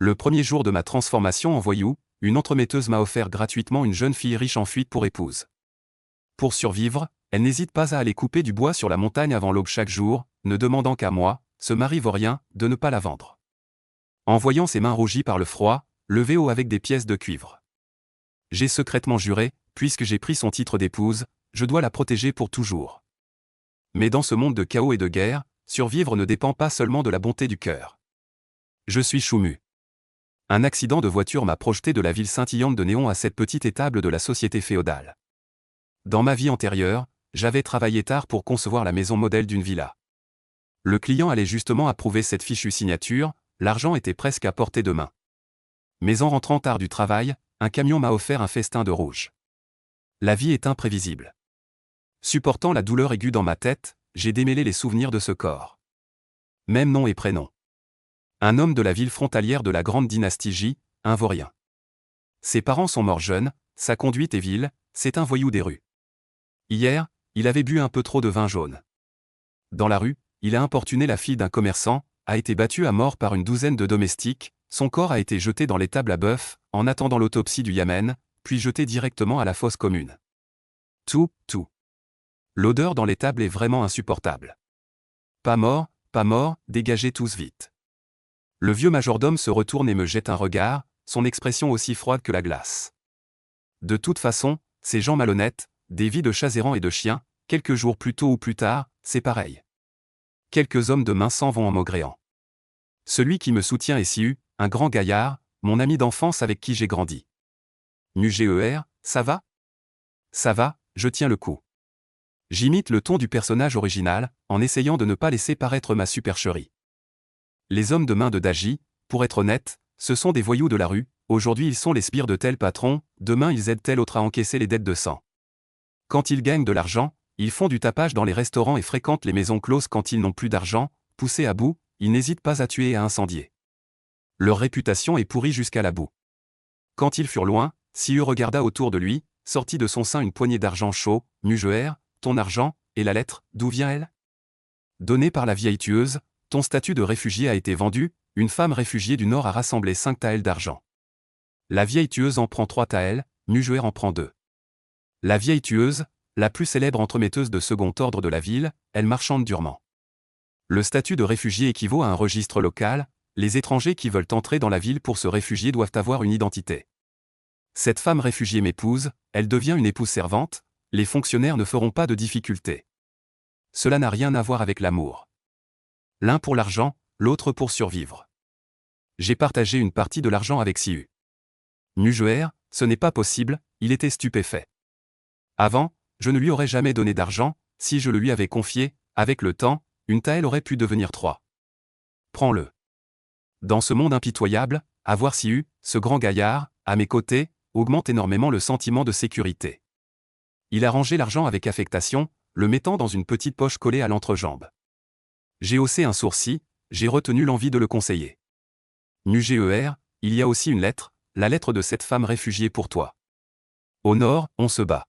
Le premier jour de ma transformation en voyou, une entremetteuse m'a offert gratuitement une jeune fille riche en fuite pour épouse. Pour survivre, elle n'hésite pas à aller couper du bois sur la montagne avant l'aube chaque jour, ne demandant qu'à moi, ce mari vaurien, de ne pas la vendre. En voyant ses mains rougies par le froid, levées haut avec des pièces de cuivre. J'ai secrètement juré, puisque j'ai pris son titre d'épouse, je dois la protéger pour toujours. Mais dans ce monde de chaos et de guerre, survivre ne dépend pas seulement de la bonté du cœur. Je suis Choumu. Un accident de voiture m'a projeté de la ville scintillante de néon à cette petite étable de la société féodale. Dans ma vie antérieure, j'avais travaillé tard pour concevoir la maison modèle d'une villa. Le client allait justement approuver cette fichue signature, l'argent était presque à portée de main. Mais en rentrant tard du travail, un camion m'a offert un festin de rouge. La vie est imprévisible. Supportant la douleur aiguë dans ma tête, j'ai démêlé les souvenirs de ce corps. Même nom et prénom. Un homme de la ville frontalière de la grande dynastie J, un vaurien. Ses parents sont morts jeunes, sa conduite est vile, c'est un voyou des rues. Hier, il avait bu un peu trop de vin jaune. Dans la rue, il a importuné la fille d'un commerçant, a été battu à mort par une douzaine de domestiques, son corps a été jeté dans l'étable à bœuf, en attendant l'autopsie du Yamen, puis jeté directement à la fosse commune. Tout. L'odeur dans l'étable est vraiment insupportable. Pas mort, dégagez tous vite. Le vieux majordome se retourne et me jette un regard, son expression aussi froide que la glace. De toute façon, ces gens malhonnêtes, des vies de chats errants et de chiens, quelques jours plus tôt ou plus tard, c'est pareil. Quelques hommes de main s'en vont en maugréant. Celui qui me soutient est Siu, un grand gaillard, mon ami d'enfance avec qui j'ai grandi. Muger, ça va? Ça va, je tiens le coup. J'imite le ton du personnage original, en essayant de ne pas laisser paraître ma supercherie. Les hommes de main de Daji, pour être honnête, ce sont des voyous de la rue, aujourd'hui ils sont les sbires de tel patron, demain ils aident tel autre à encaisser les dettes de sang. Quand ils gagnent de l'argent, ils font du tapage dans les restaurants et fréquentent les maisons closes quand ils n'ont plus d'argent, poussés à bout, ils n'hésitent pas à tuer et à incendier. Leur réputation est pourrie jusqu'à la boue. Quand ils furent loin, Siu regarda autour de lui, sortit de son sein une poignée d'argent chaud, Muger, ton argent, et la lettre, d'où vient-elle? Donnée par la vieille tueuse, ton statut de réfugié a été vendu, une femme réfugiée du Nord a rassemblé 5 taels d'argent. La vieille tueuse en prend 3 taels, Muger en prend 2. La vieille tueuse, la plus célèbre entremetteuse de second ordre de la ville, elle marchande durement. Le statut de réfugié équivaut à un registre local, les étrangers qui veulent entrer dans la ville pour se réfugier doivent avoir une identité. Cette femme réfugiée m'épouse, elle devient une épouse servante, les fonctionnaires ne feront pas de difficultés. Cela n'a rien à voir avec l'amour. L'un pour l'argent, l'autre pour survivre. J'ai partagé une partie de l'argent avec Siu. Muger, ce n'est pas possible, il était stupéfait. Avant, je ne lui aurais jamais donné d'argent, si je le lui avais confié, avec le temps, une taelle aurait pu devenir 3. Prends-le. Dans ce monde impitoyable, avoir Siu, ce grand gaillard, à mes côtés, augmente énormément le sentiment de sécurité. Il a rangé l'argent avec affectation, le mettant dans une petite poche collée à l'entrejambe. J'ai haussé un sourcil, j'ai retenu l'envie de le conseiller. Muger, il y a aussi une lettre, la lettre de cette femme réfugiée pour toi. Au nord, on se bat.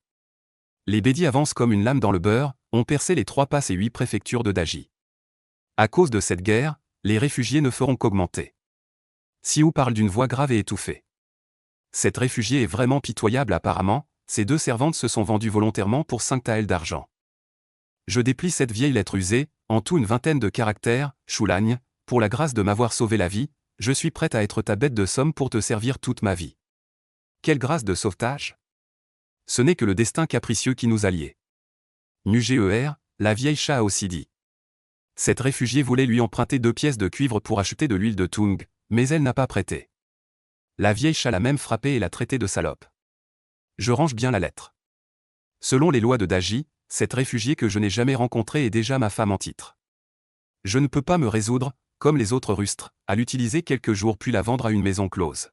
Les bédis avancent comme une lame dans le beurre, ont percé les 3 passes et 8 préfectures de Daji. À cause de cette guerre, les réfugiés ne feront qu'augmenter. Siu parle d'une voix grave et étouffée. Cette réfugiée est vraiment pitoyable apparemment, ces 2 servantes se sont vendues volontairement pour 5 taels d'argent. Je déplie cette vieille lettre usée, en tout une vingtaine de caractères, Choulagne, pour la grâce de m'avoir sauvé la vie, je suis prête à être ta bête de somme pour te servir toute ma vie. Quelle grâce de sauvetage? Ce n'est que le destin capricieux qui nous a liés. Muger, la vieille chat a aussi dit. Cette réfugiée voulait lui emprunter 2 pièces de cuivre pour acheter de l'huile de tung, mais elle n'a pas prêté. La vieille chat l'a même frappée et l'a traitée de salope. Je range bien la lettre. Selon les lois de Daji, cette réfugiée que je n'ai jamais rencontrée est déjà ma femme en titre. Je ne peux pas me résoudre, comme les autres rustres, à l'utiliser quelques jours puis la vendre à une maison close.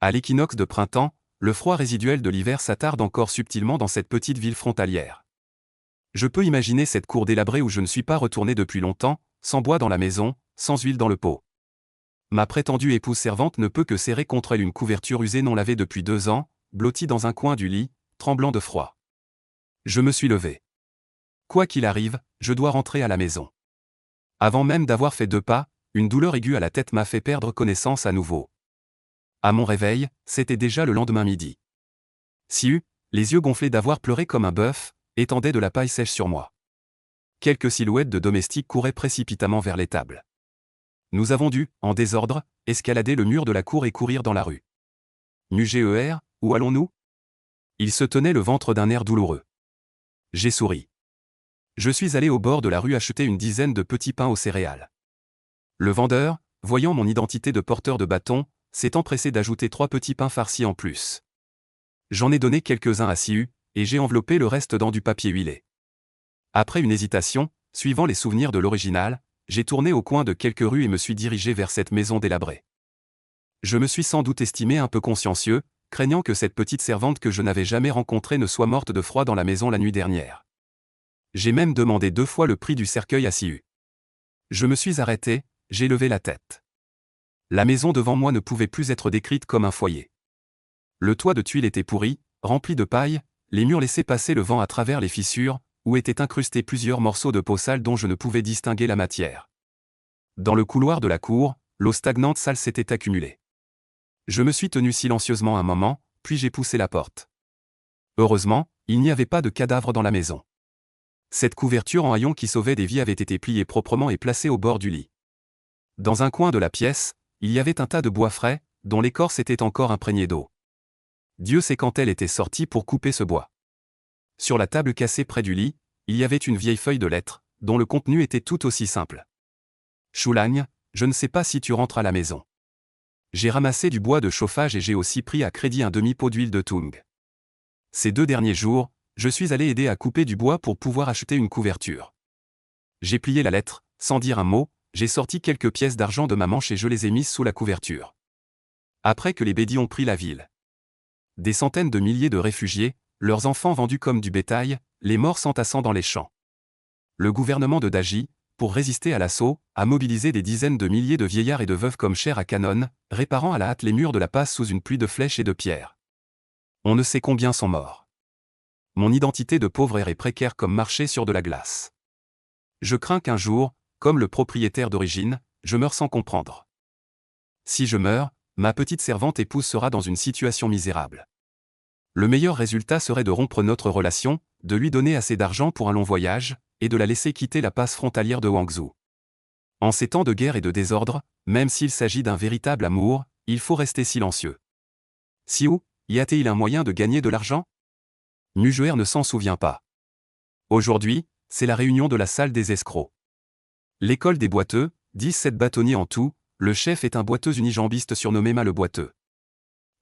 À l'équinoxe de printemps, le froid résiduel de l'hiver s'attarde encore subtilement dans cette petite ville frontalière. Je peux imaginer cette cour délabrée où je ne suis pas retourné depuis longtemps, sans bois dans la maison, sans huile dans le pot. Ma prétendue épouse servante ne peut que serrer contre elle une couverture usée non lavée depuis 2 ans, blottie dans un coin du lit, tremblant de froid. Je me suis levé. Quoi qu'il arrive, je dois rentrer à la maison. Avant même d'avoir fait 2 pas, une douleur aiguë à la tête m'a fait perdre connaissance à nouveau. À mon réveil, c'était déjà le lendemain midi. Siu, les yeux gonflés d'avoir pleuré comme un bœuf, étendait de la paille sèche sur moi. Quelques silhouettes de domestiques couraient précipitamment vers l'étable. Nous avons dû, en désordre, escalader le mur de la cour et courir dans la rue. Muger, où allons-nous? Il se tenait le ventre d'un air douloureux. J'ai souri. Je suis allé au bord de la rue acheter une dizaine de petits pains aux céréales. Le vendeur, voyant mon identité de porteur de bâton, s'est empressé d'ajouter 3 petits pains farcis en plus. J'en ai donné quelques-uns à Siu, et j'ai enveloppé le reste dans du papier huilé. Après une hésitation, suivant les souvenirs de l'original, j'ai tourné au coin de quelques rues et me suis dirigé vers cette maison délabrée. Je me suis sans doute estimé un peu consciencieux, craignant que cette petite servante que je n'avais jamais rencontrée ne soit morte de froid dans la maison la nuit dernière. J'ai même demandé 2 fois le prix du cercueil à Siu. Je me suis arrêté, j'ai levé la tête. La maison devant moi ne pouvait plus être décrite comme un foyer. Le toit de tuiles était pourri, rempli de paille, les murs laissaient passer le vent à travers les fissures, où étaient incrustés plusieurs morceaux de peau sale dont je ne pouvais distinguer la matière. Dans le couloir de la cour, l'eau stagnante sale s'était accumulée. Je me suis tenu silencieusement un moment, puis j'ai poussé la porte. Heureusement, il n'y avait pas de cadavre dans la maison. Cette couverture en haillons qui sauvait des vies avait été pliée proprement et placée au bord du lit. Dans un coin de la pièce, il y avait un tas de bois frais, dont l'écorce était encore imprégnée d'eau. Dieu sait quand elle était sortie pour couper ce bois. Sur la table cassée près du lit, il y avait une vieille feuille de lettres, dont le contenu était tout aussi simple. Choulagne, je ne sais pas si tu rentres à la maison. J'ai ramassé du bois de chauffage et j'ai aussi pris à crédit un demi-pot d'huile de tung. Ces 2 derniers jours, je suis allé aider à couper du bois pour pouvoir acheter une couverture. J'ai plié la lettre, sans dire un mot, j'ai sorti quelques pièces d'argent de ma manche et je les ai mises sous la couverture. Après que les bédis ont pris la ville. Des centaines de milliers de réfugiés, leurs enfants vendus comme du bétail, les morts s'entassant dans les champs. Le gouvernement de Daji, pour résister à l'assaut, a mobilisé des dizaines de milliers de vieillards et de veuves comme chair à canon, réparant à la hâte les murs de la passe sous une pluie de flèches et de pierres. On ne sait combien sont morts. Mon identité de pauvre est précaire comme marcher sur de la glace. Je crains qu'un jour, comme le propriétaire d'origine, je meure sans comprendre. Si je meurs, ma petite servante épouse sera dans une situation misérable. Le meilleur résultat serait de rompre notre relation, de lui donner assez d'argent pour un long voyage, et de la laisser quitter la passe frontalière de Guangzhou. En ces temps de guerre et de désordre, même s'il s'agit d'un véritable amour, il faut rester silencieux. Siu, y a-t-il un moyen de gagner de l'argent? Muger ne s'en souvient pas. Aujourd'hui, c'est la réunion de la salle des escrocs. L'école des boiteux, 17 bâtonniers en tout, le chef est un boiteux unijambiste surnommé Ma le boiteux.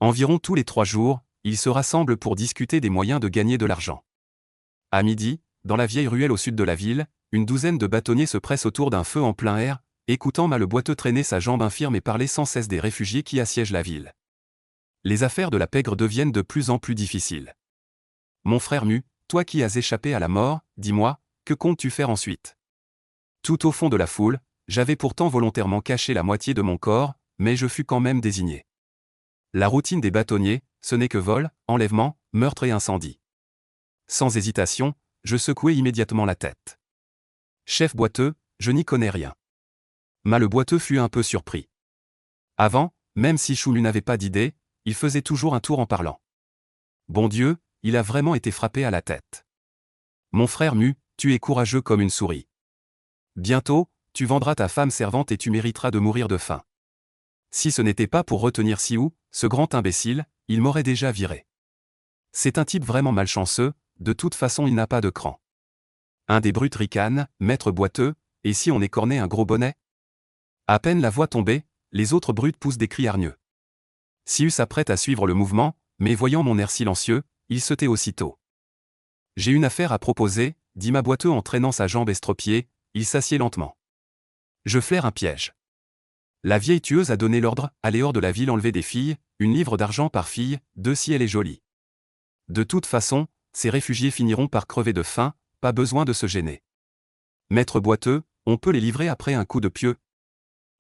Environ tous les 3 jours, ils se rassemblent pour discuter des moyens de gagner de l'argent. À midi, dans la vieille ruelle au sud de la ville, une douzaine de bâtonniers se pressent autour d'un feu en plein air, écoutant Ma le boiteux traîner sa jambe infirme et parler sans cesse des réfugiés qui assiègent la ville. Les affaires de la pègre deviennent de plus en plus difficiles. Mon frère Mu, toi qui as échappé à la mort, dis-moi, que comptes-tu faire ensuite? Tout au fond de la foule, j'avais pourtant volontairement caché la moitié de mon corps, mais je fus quand même désigné. La routine des bâtonniers, ce n'est que vol, enlèvement, meurtre et incendie. Sans hésitation, je secouai immédiatement la tête. Chef boiteux, je n'y connais rien. Ma le boiteux fut un peu surpris. Avant, même si Choulu n'avait pas d'idée, il faisait toujours un tour en parlant. Bon Dieu, il a vraiment été frappé à la tête. Mon frère Mu, tu es courageux comme une souris. Bientôt, tu vendras ta femme servante et tu mériteras de mourir de faim. Si ce n'était pas pour retenir Siu, ce grand imbécile, il m'aurait déjà viré. C'est un type vraiment malchanceux, de toute façon il n'a pas de cran. Un des brutes ricane, maître boiteux, et si on écornait un gros bonnet? À peine la voix tombée, les autres brutes poussent des cris hargneux. Siu s'apprête à suivre le mouvement, mais voyant mon air silencieux, il se tait aussitôt. J'ai une affaire à proposer, dit ma boiteux en traînant sa jambe estropiée, il s'assied lentement. Je flaire un piège. La vieille tueuse a donné l'ordre, allez hors de la ville enlever des filles, 1 livre d'argent par fille, 2 si elle est jolie. De toute façon, ces réfugiés finiront par crever de faim, pas besoin de se gêner. Maître boiteux, on peut les livrer après un coup de pieu.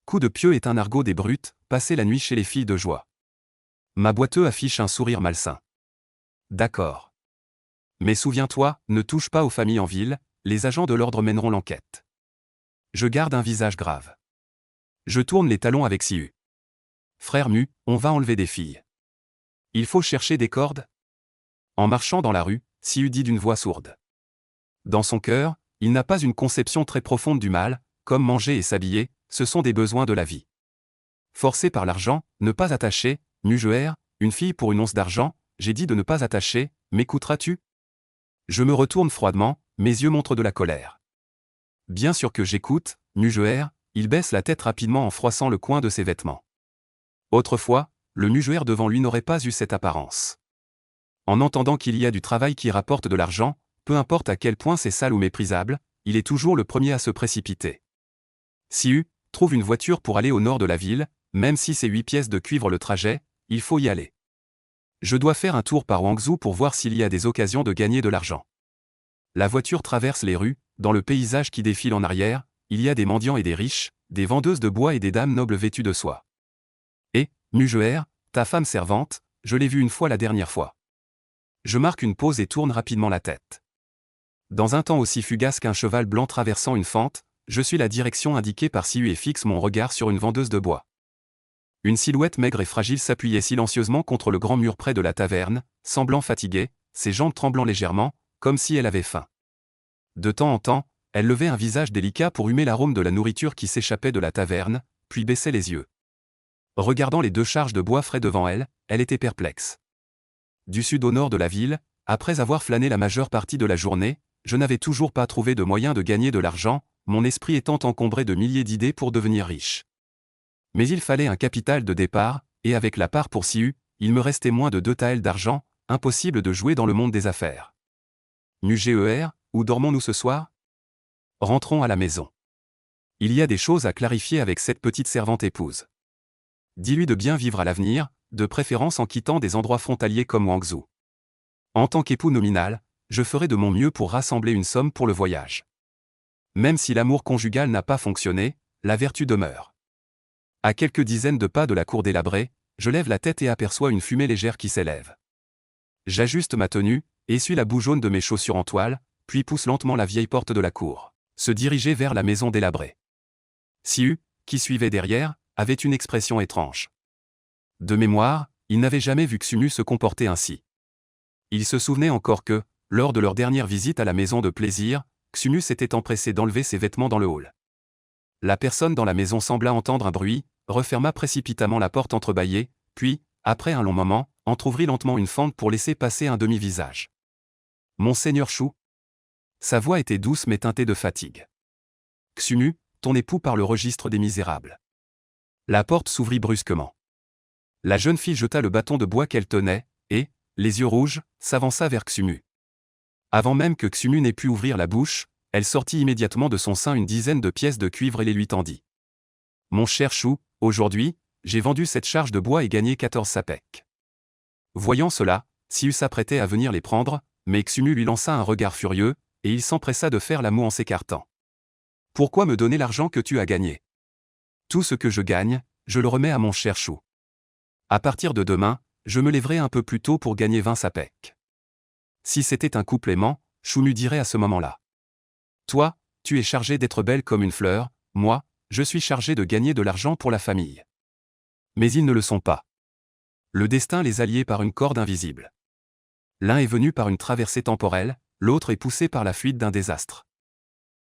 Coup de pieu est un argot des brutes, passer la nuit chez les filles de joie. Ma boiteux affiche un sourire malsain. D'accord. Mais souviens-toi, ne touche pas aux familles en ville, les agents de l'ordre mèneront l'enquête. Je garde un visage grave. Je tourne les talons avec Siu. Frère Mu, on va enlever des filles. Il faut chercher des cordes? En marchant dans la rue, Siu dit d'une voix sourde. Dans son cœur, il n'a pas une conception très profonde du mal, comme manger et s'habiller, ce sont des besoins de la vie. Forcé par l'argent, ne pas attacher, Mujeer, une fille pour une once d'argent, j'ai dit de ne pas attacher, m'écouteras-tu? Je me retourne froidement, mes yeux montrent de la colère. Bien sûr que j'écoute, Mujeer, il baisse la tête rapidement en froissant le coin de ses vêtements. Autrefois, le Mujeer devant lui n'aurait pas eu cette apparence. En entendant qu'il y a du travail qui rapporte de l'argent, peu importe à quel point c'est sale ou méprisable, il est toujours le premier à se précipiter. Siu, trouve une voiture pour aller au nord de la ville, même si c'est 8 pièces de cuivre le trajet, il faut y aller. Je dois faire un tour par Wangzhou pour voir s'il y a des occasions de gagner de l'argent. La voiture traverse les rues, dans le paysage qui défile en arrière, il y a des mendiants et des riches, des vendeuses de bois et des dames nobles vêtues de soie. Et, Mujeer, ta femme servante, je l'ai vue une fois la dernière fois. Je marque une pause et tourne rapidement la tête. Dans un temps aussi fugace qu'un cheval blanc traversant une fente, je suis la direction indiquée par Siu et fixe mon regard sur une vendeuse de bois. Une silhouette maigre et fragile s'appuyait silencieusement contre le grand mur près de la taverne, semblant fatiguée, ses jambes tremblant légèrement, comme si elle avait faim. De temps en temps, elle levait un visage délicat pour humer l'arôme de la nourriture qui s'échappait de la taverne, puis baissait les yeux. Regardant les 2 charges de bois frais devant elle, elle était perplexe. Du sud au nord de la ville, après avoir flâné la majeure partie de la journée, je n'avais toujours pas trouvé de moyen de gagner de l'argent, mon esprit étant encombré de milliers d'idées pour devenir riche. Mais il fallait un capital de départ, et avec la part pour Siu, il me restait moins de 2 taels d'argent, impossible de jouer dans le monde des affaires. Mujeer, où dormons-nous ce soir? Rentrons à la maison. Il y a des choses à clarifier avec cette petite servante épouse. Dis-lui de bien vivre à l'avenir, de préférence en quittant des endroits frontaliers comme Wangzhou. En tant qu'époux nominal, je ferai de mon mieux pour rassembler une somme pour le voyage. Même si l'amour conjugal n'a pas fonctionné, la vertu demeure. À quelques dizaines de pas de la cour délabrée, je lève la tête et aperçois une fumée légère qui s'élève. J'ajuste ma tenue, essuie la boue jaune de mes chaussures en toile, puis pousse lentement la vieille porte de la cour, se diriger vers la maison délabrée. Siu, qui suivait derrière, avait une expression étrange. De mémoire, il n'avait jamais vu Xumu se comporter ainsi. Il se souvenait encore que, lors de leur dernière visite à la maison de plaisir, Xumu s'était empressé d'enlever ses vêtements dans le hall. La personne dans la maison sembla entendre un bruit, referma précipitamment la porte entrebâillée, puis, après un long moment, entr'ouvrit lentement une fente pour laisser passer un demi-visage. « Monseigneur Chou ?» Sa voix était douce mais teintée de fatigue. « Xumu, ton époux par le registre des misérables. » La porte s'ouvrit brusquement. La jeune fille jeta le bâton de bois qu'elle tenait, et, les yeux rouges, s'avança vers Xumu. Avant même que Xumu n'ait pu ouvrir la bouche, elle sortit immédiatement de son sein une dizaine de pièces de cuivre et les lui tendit. « Mon cher Chou, aujourd'hui, j'ai vendu cette charge de bois et gagné 14 sapèques. » Voyant cela, Siu s'apprêtait à venir les prendre, mais Xumu lui lança un regard furieux, et il s'empressa de faire la moue en s'écartant. « Pourquoi me donner l'argent que tu as gagné? Tout ce que je gagne, je le remets à mon cher Chou. À partir de demain, je me lèverai un peu plus tôt pour gagner 20 sapèques. » Si c'était un complément, Choumu dirait à ce moment-là. Toi, tu es chargé d'être belle comme une fleur, moi, je suis chargé de gagner de l'argent pour la famille. Mais ils ne le sont pas. Le destin les a liés par une corde invisible. L'un est venu par une traversée temporelle, l'autre est poussé par la fuite d'un désastre.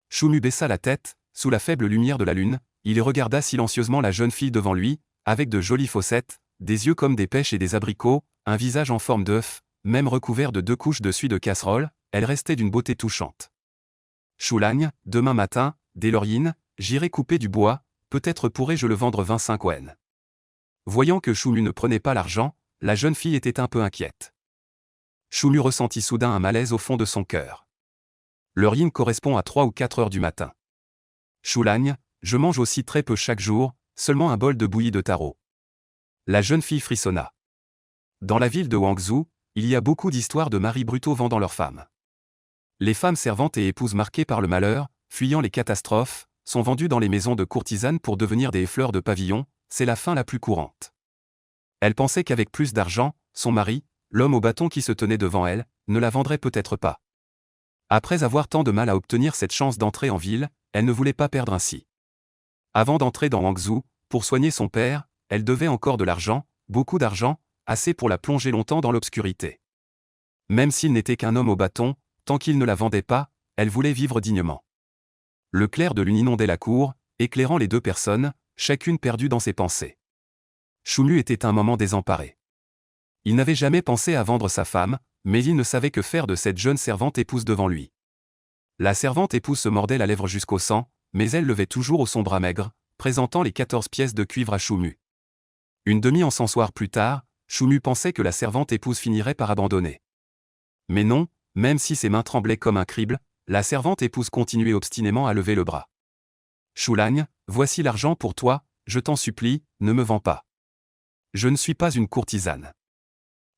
Choumu baissa la tête, sous la faible lumière de la lune, il regarda silencieusement la jeune fille devant lui, avec de jolies fossettes, des yeux comme des pêches et des abricots, un visage en forme d'œuf, même recouvert de 2 couches de suie de casserole, elle restait d'une beauté touchante. Choulagne, demain matin, dès l'orine, j'irai couper du bois, peut-être pourrai-je le vendre 25 wen. Voyant que Choumu ne prenait pas l'argent, la jeune fille était un peu inquiète. Choumu ressentit soudain un malaise au fond de son cœur. L'orine correspond à 3 ou 4 heures du matin. Choulagne, je mange aussi très peu chaque jour, seulement un bol de bouillie de taro. La jeune fille frissonna. Dans la ville de Wangzhou, il y a beaucoup d'histoires de maris brutaux vendant leurs femmes. Les femmes servantes et épouses marquées par le malheur, fuyant les catastrophes, sont vendues dans les maisons de courtisanes pour devenir des fleurs de pavillon, c'est la fin la plus courante. Elle pensait qu'avec plus d'argent, son mari, l'homme au bâton qui se tenait devant elle, ne la vendrait peut-être pas. Après avoir tant de mal à obtenir cette chance d'entrer en ville, elle ne voulait pas perdre ainsi. Avant d'entrer dans Hangzhou, pour soigner son père, elle devait encore de l'argent, beaucoup d'argent, assez pour la plonger longtemps dans l'obscurité. Même s'il n'était qu'un homme au bâton, tant qu'il ne la vendait pas, elle voulait vivre dignement. Le clair de lune inondait la cour, éclairant les deux personnes, chacune perdue dans ses pensées. Choumu était un moment désemparé. Il n'avait jamais pensé à vendre sa femme, mais il ne savait que faire de cette jeune servante épouse devant lui. La servante épouse se mordait la lèvre jusqu'au sang, mais elle levait toujours son bras maigre, présentant les 14 pièces de cuivre à Choumu. Une demi-encensoir plus tard, Choumu pensait que la servante épouse finirait par abandonner. Mais non, même si ses mains tremblaient comme un crible, la servante épouse continuait obstinément à lever le bras. Choulagne, voici l'argent pour toi, je t'en supplie, ne me vends pas. Je ne suis pas une courtisane.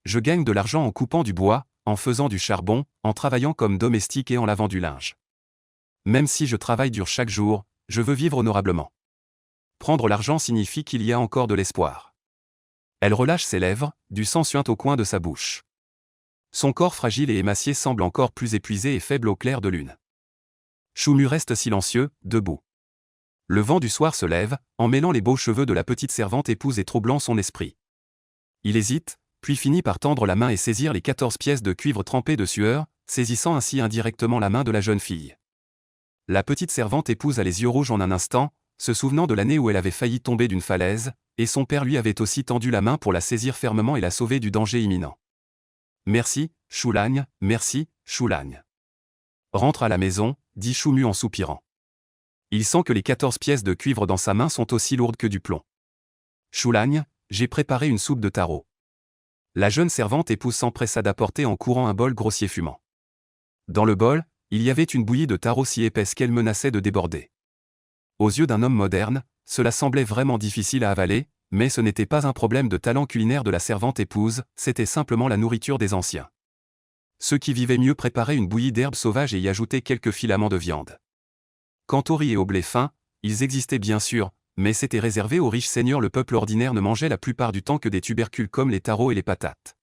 Je gagne de l'argent en coupant du bois, en faisant du charbon, en travaillant comme domestique et en lavant du linge. Même si je travaille dur chaque jour, je veux vivre honorablement. Prendre l'argent signifie qu'il y a encore de l'espoir. Elle relâche ses lèvres, du sang suinte au coin de sa bouche. Son corps fragile et émacié semble encore plus épuisé et faible au clair de lune. Choumu reste silencieux, debout. Le vent du soir se lève, emmêlant les beaux cheveux de la petite servante épouse et troublant son esprit. Il hésite, puis finit par tendre la main et saisir les 14 pièces de cuivre trempées de sueur, saisissant ainsi indirectement la main de la jeune fille. La petite servante épouse a les yeux rouges en un instant, se souvenant de l'année où elle avait failli tomber d'une falaise, et son père lui avait aussi tendu la main pour la saisir fermement et la sauver du danger imminent. Merci, Choulagne, merci, Choulagne. Rentre à la maison, dit Choumu en soupirant. Il sent que les 14 pièces de cuivre dans sa main sont aussi lourdes que du plomb. Choulagne, j'ai préparé une soupe de taro. La jeune servante épouse s'empressa d'apporter en courant un bol grossier fumant. Dans le bol, il y avait une bouillie de taro si épaisse qu'elle menaçait de déborder. Aux yeux d'un homme moderne, cela semblait vraiment difficile à avaler, mais ce n'était pas un problème de talent culinaire de la servante épouse, c'était simplement la nourriture des anciens. Ceux qui vivaient mieux préparaient une bouillie d'herbes sauvages et y ajoutaient quelques filaments de viande. Quant au riz et au blé fin, ils existaient bien sûr, mais c'était réservé aux riches seigneurs. Le peuple ordinaire ne mangeait la plupart du temps que des tubercules comme les taros et les patates.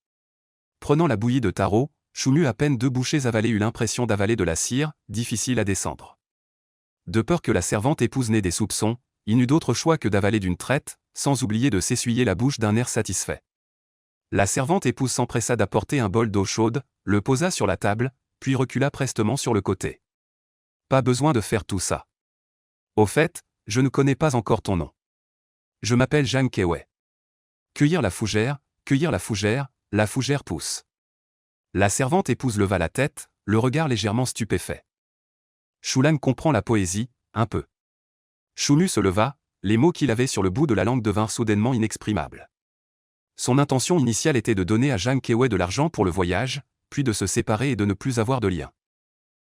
Prenant la bouillie de taro, Choumu à peine 2 bouchées avalées eut l'impression d'avaler de la cire, difficile à descendre. De peur que la servante épouse n'ait des soupçons, il n'eut d'autre choix que d'avaler d'une traite, sans oublier de s'essuyer la bouche d'un air satisfait. La servante épouse s'empressa d'apporter un bol d'eau chaude, le posa sur la table, puis recula prestement sur le côté. Pas besoin de faire tout ça. Au fait, je ne connais pas encore ton nom. Je m'appelle Zhang Kewei. Cueillir la fougère la fougère pousse. La servante épouse leva la tête, le regard légèrement stupéfait. Choulagne comprend la poésie, un peu. Choumu se leva, les mots qu'il avait sur le bout de la langue devinrent soudainement inexprimables. Son intention initiale était de donner à Zhang Kewei de l'argent pour le voyage, puis de se séparer et de ne plus avoir de lien.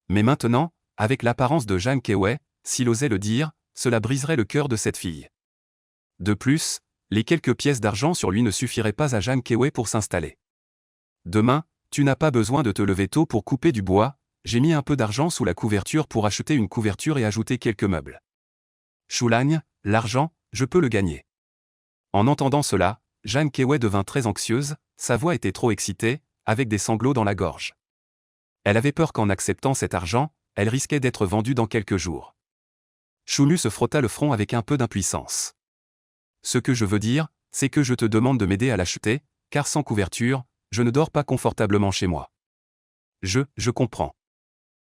Mais maintenant, avec l'apparence de Zhang Kewei, s'il osait le dire, cela briserait le cœur de cette fille. De plus, les quelques pièces d'argent sur lui ne suffiraient pas à Zhang Kewei pour s'installer. Demain, tu n'as pas besoin de te lever tôt pour couper du bois, j'ai mis un peu d'argent sous la couverture pour acheter une couverture et ajouter quelques meubles. Choulagne, l'argent, je peux le gagner. En entendant cela, Zhang Kewei devint très anxieuse, sa voix était trop excitée, avec des sanglots dans la gorge. Elle avait peur qu'en acceptant cet argent, elle risquait d'être vendue dans quelques jours. Choumu se frotta le front avec un peu d'impuissance. Ce que je veux dire, c'est que je te demande de m'aider à l'acheter, car sans couverture, je ne dors pas confortablement chez moi. Je comprends.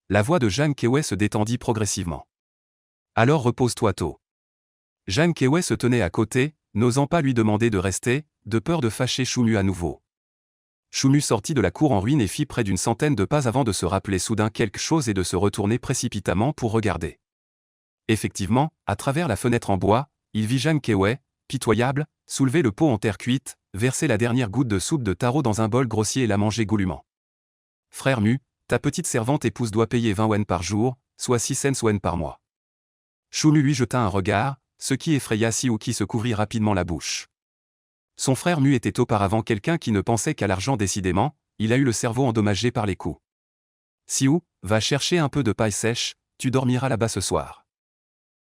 La voix de Zhang Kewei se détendit progressivement. Alors repose-toi tôt. Zhang Kewei se tenait à côté, n'osant pas lui demander de rester, de peur de fâcher Choumu à nouveau. Choumu sortit de la cour en ruine et fit près d'une centaine de pas avant de se rappeler soudain quelque chose et de se retourner précipitamment pour regarder. Effectivement, à travers la fenêtre en bois, il vit Zhang Kewei, pitoyable, soulever le pot en terre cuite, verser la dernière goutte de soupe de taro dans un bol grossier et la manger goulûment. Frère Mu, ta petite servante épouse doit payer 20 wen par jour, soit 6 cents wen par mois. Choumu lui jeta un regard, ce qui effraya Siou qui se couvrit rapidement la bouche. Son frère Mu était auparavant quelqu'un qui ne pensait qu'à l'argent décidément, il a eu le cerveau endommagé par les coups. Siou, va chercher un peu de paille sèche, tu dormiras là-bas ce soir.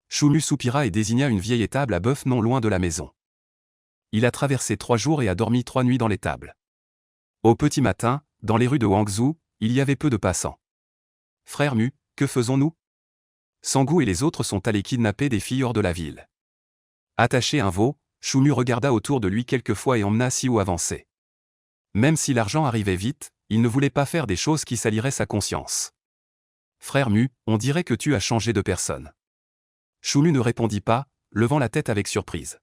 Choumu soupira et désigna une vieille étable à bœuf non loin de la maison. Il a traversé 3 jours et a dormi 3 nuits dans l'étable. Au petit matin, dans les rues de Hangzhou, il y avait peu de passants. Frère Mu, que faisons-nous? Sangou et les autres sont allés kidnapper des filles hors de la ville. Attaché un veau, Choumu regarda autour de lui quelques fois et emmena Siou avancer. Même si l'argent arrivait vite, il ne voulait pas faire des choses qui saliraient sa conscience. Frère Mu, on dirait que tu as changé de personne. Choumu ne répondit pas, levant la tête avec surprise.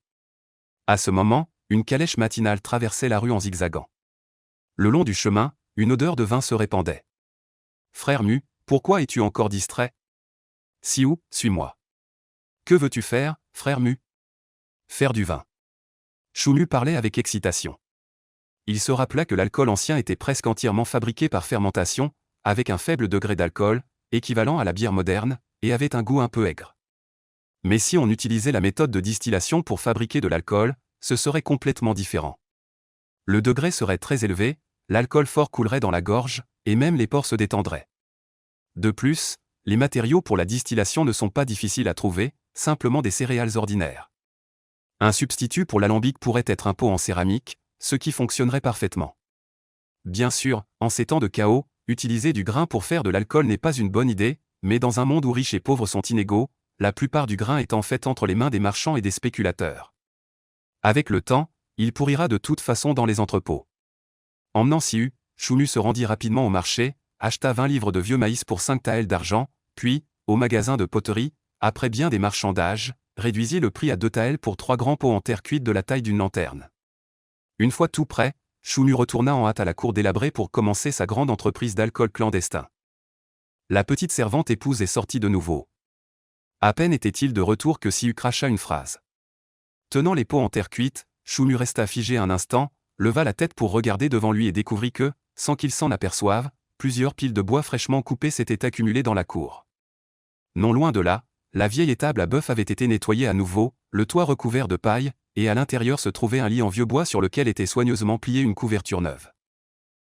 À ce moment, une calèche matinale traversait la rue en zigzagant. Le long du chemin, une odeur de vin se répandait. Frère Mu, pourquoi es-tu encore distrait? Siou, suis-moi. Que veux-tu faire, frère Mu? Faire du vin. Choumu parlait avec excitation. Il se rappela que l'alcool ancien était presque entièrement fabriqué par fermentation, avec un faible degré d'alcool, équivalent à la bière moderne, et avait un goût un peu aigre. Mais si on utilisait la méthode de distillation pour fabriquer de l'alcool, ce serait complètement différent. Le degré serait très élevé, l'alcool fort coulerait dans la gorge, et même les pores se détendraient. De plus, les matériaux pour la distillation ne sont pas difficiles à trouver, simplement des céréales ordinaires. Un substitut pour l'alambic pourrait être un pot en céramique, ce qui fonctionnerait parfaitement. Bien sûr, en ces temps de chaos, utiliser du grain pour faire de l'alcool n'est pas une bonne idée, mais dans un monde où riches et pauvres sont inégaux, la plupart du grain est en fait entre les mains des marchands et des spéculateurs. Avec le temps, il pourrira de toute façon dans les entrepôts. Emmenant Siu, Choumu se rendit rapidement au marché, acheta 20 livres de vieux maïs pour 5 taels d'argent, puis, au magasin de poterie, après bien des marchandages, réduisit le prix à 2 taels pour 3 grands pots en terre cuite de la taille d'une lanterne. Une fois tout prêt, Choumu retourna en hâte à la cour délabrée pour commencer sa grande entreprise d'alcool clandestin. La petite servante épouse est sortie de nouveau. À peine était-il de retour que Siu cracha une phrase. Tenant les pots en terre cuite, Choumu resta figé un instant, leva la tête pour regarder devant lui et découvrit que, sans qu'il s'en aperçoive, plusieurs piles de bois fraîchement coupées s'étaient accumulées dans la cour. Non loin de là, la vieille étable à bœuf avait été nettoyée à nouveau, le toit recouvert de paille, et à l'intérieur se trouvait un lit en vieux bois sur lequel était soigneusement pliée une couverture neuve.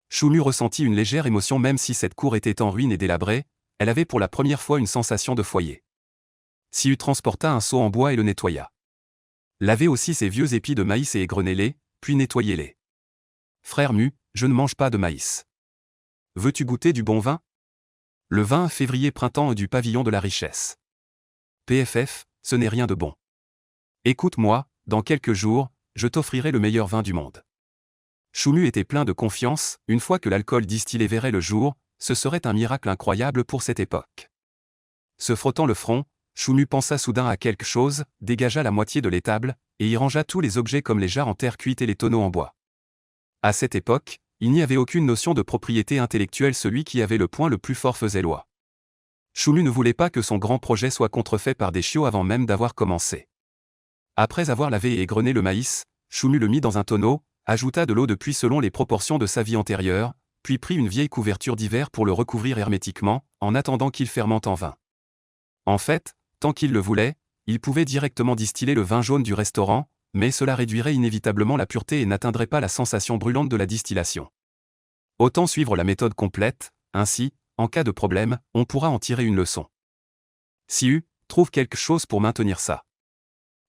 Choumu ressentit une légère émotion même si cette cour était en ruine et délabrée, elle avait pour la première fois une sensation de foyer. Siu transporta un seau en bois et le nettoya. Lavez aussi ces vieux épis de maïs et égrenez-les, puis nettoyez-les. Frère Mu, je ne mange pas de maïs. Veux-tu goûter du bon vin? Le vin février-printemps du pavillon de la richesse. PFF, ce n'est rien de bon. Écoute-moi, dans quelques jours, je t'offrirai le meilleur vin du monde. Choumu était plein de confiance, une fois que l'alcool distillé verrait le jour, ce serait un miracle incroyable pour cette époque. Se frottant le front, Choumu pensa soudain à quelque chose, dégagea la moitié de l'étable, et y rangea tous les objets comme les jarres en terre cuite et les tonneaux en bois. À cette époque, il n'y avait aucune notion de propriété intellectuelle, celui qui avait le poing le plus fort faisait loi. Choumu ne voulait pas que son grand projet soit contrefait par des chiots avant même d'avoir commencé. Après avoir lavé et égrené le maïs, Choumu le mit dans un tonneau, ajouta de l'eau de pluie selon les proportions de sa vie antérieure, puis prit une vieille couverture d'hiver pour le recouvrir hermétiquement, en attendant qu'il fermente en vin. En fait, tant qu'il le voulait, il pouvait directement distiller le vin jaune du restaurant, mais cela réduirait inévitablement la pureté et n'atteindrait pas la sensation brûlante de la distillation. Autant suivre la méthode complète, ainsi, en cas de problème, on pourra en tirer une leçon. Siu, trouve quelque chose pour maintenir ça.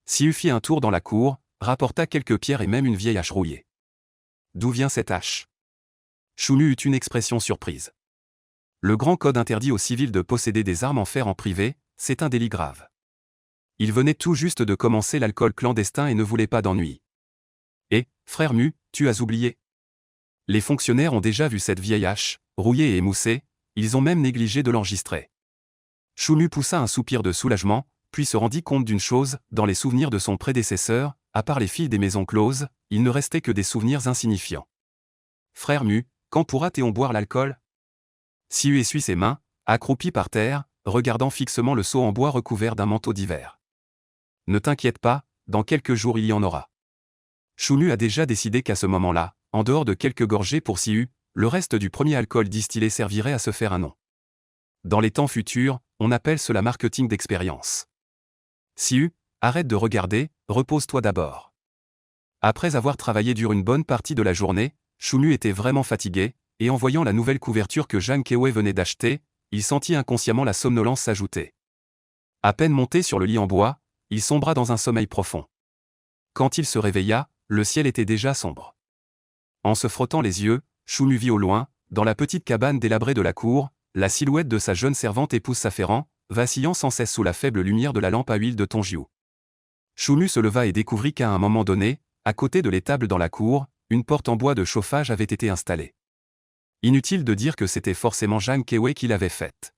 Siu fit un tour dans la cour, rapporta quelques pierres et même une vieille hache rouillée. D'où vient cette hache? Choumu eut une expression surprise. Le grand code interdit aux civils de posséder des armes en fer en privé, c'est un délit grave. Il venait tout juste de commencer l'alcool clandestin et ne voulait pas d'ennui. Et, frère Mu, tu as oublié? Les fonctionnaires ont déjà vu cette vieille hache, rouillée et émoussée, ils ont même négligé de l'enregistrer. Choumu poussa un soupir de soulagement, puis se rendit compte d'une chose, dans les souvenirs de son prédécesseur, à part les filles des maisons closes, il ne restait que des souvenirs insignifiants. Frère Mu, quand pourra-t-on boire l'alcool? Siu essuie ses mains, accroupi par terre, regardant fixement le seau en bois recouvert d'un manteau d'hiver. Ne t'inquiète pas, dans quelques jours il y en aura. Choumu a déjà décidé qu'à ce moment-là, en dehors de quelques gorgées pour Siu, le reste du premier alcool distillé servirait à se faire un nom. Dans les temps futurs, on appelle cela marketing d'expérience. Siu, arrête de regarder, repose-toi d'abord. Après avoir travaillé dur une bonne partie de la journée, Choumu était vraiment fatigué, et en voyant la nouvelle couverture que Jang Kewe venait d'acheter, il sentit inconsciemment la somnolence s'ajouter. À peine monté sur le lit en bois, il sombra dans un sommeil profond. Quand il se réveilla, le ciel était déjà sombre. En se frottant les yeux, Choumu vit au loin, dans la petite cabane délabrée de la cour, la silhouette de sa jeune servante épouse s'affairant, vacillant sans cesse sous la faible lumière de la lampe à huile de Tonjiu. Choumu se leva et découvrit qu'à un moment donné, à côté de l'étable dans la cour, une porte en bois de chauffage avait été installée. Inutile de dire que c'était forcément Jang Kewei qui l'avait faite.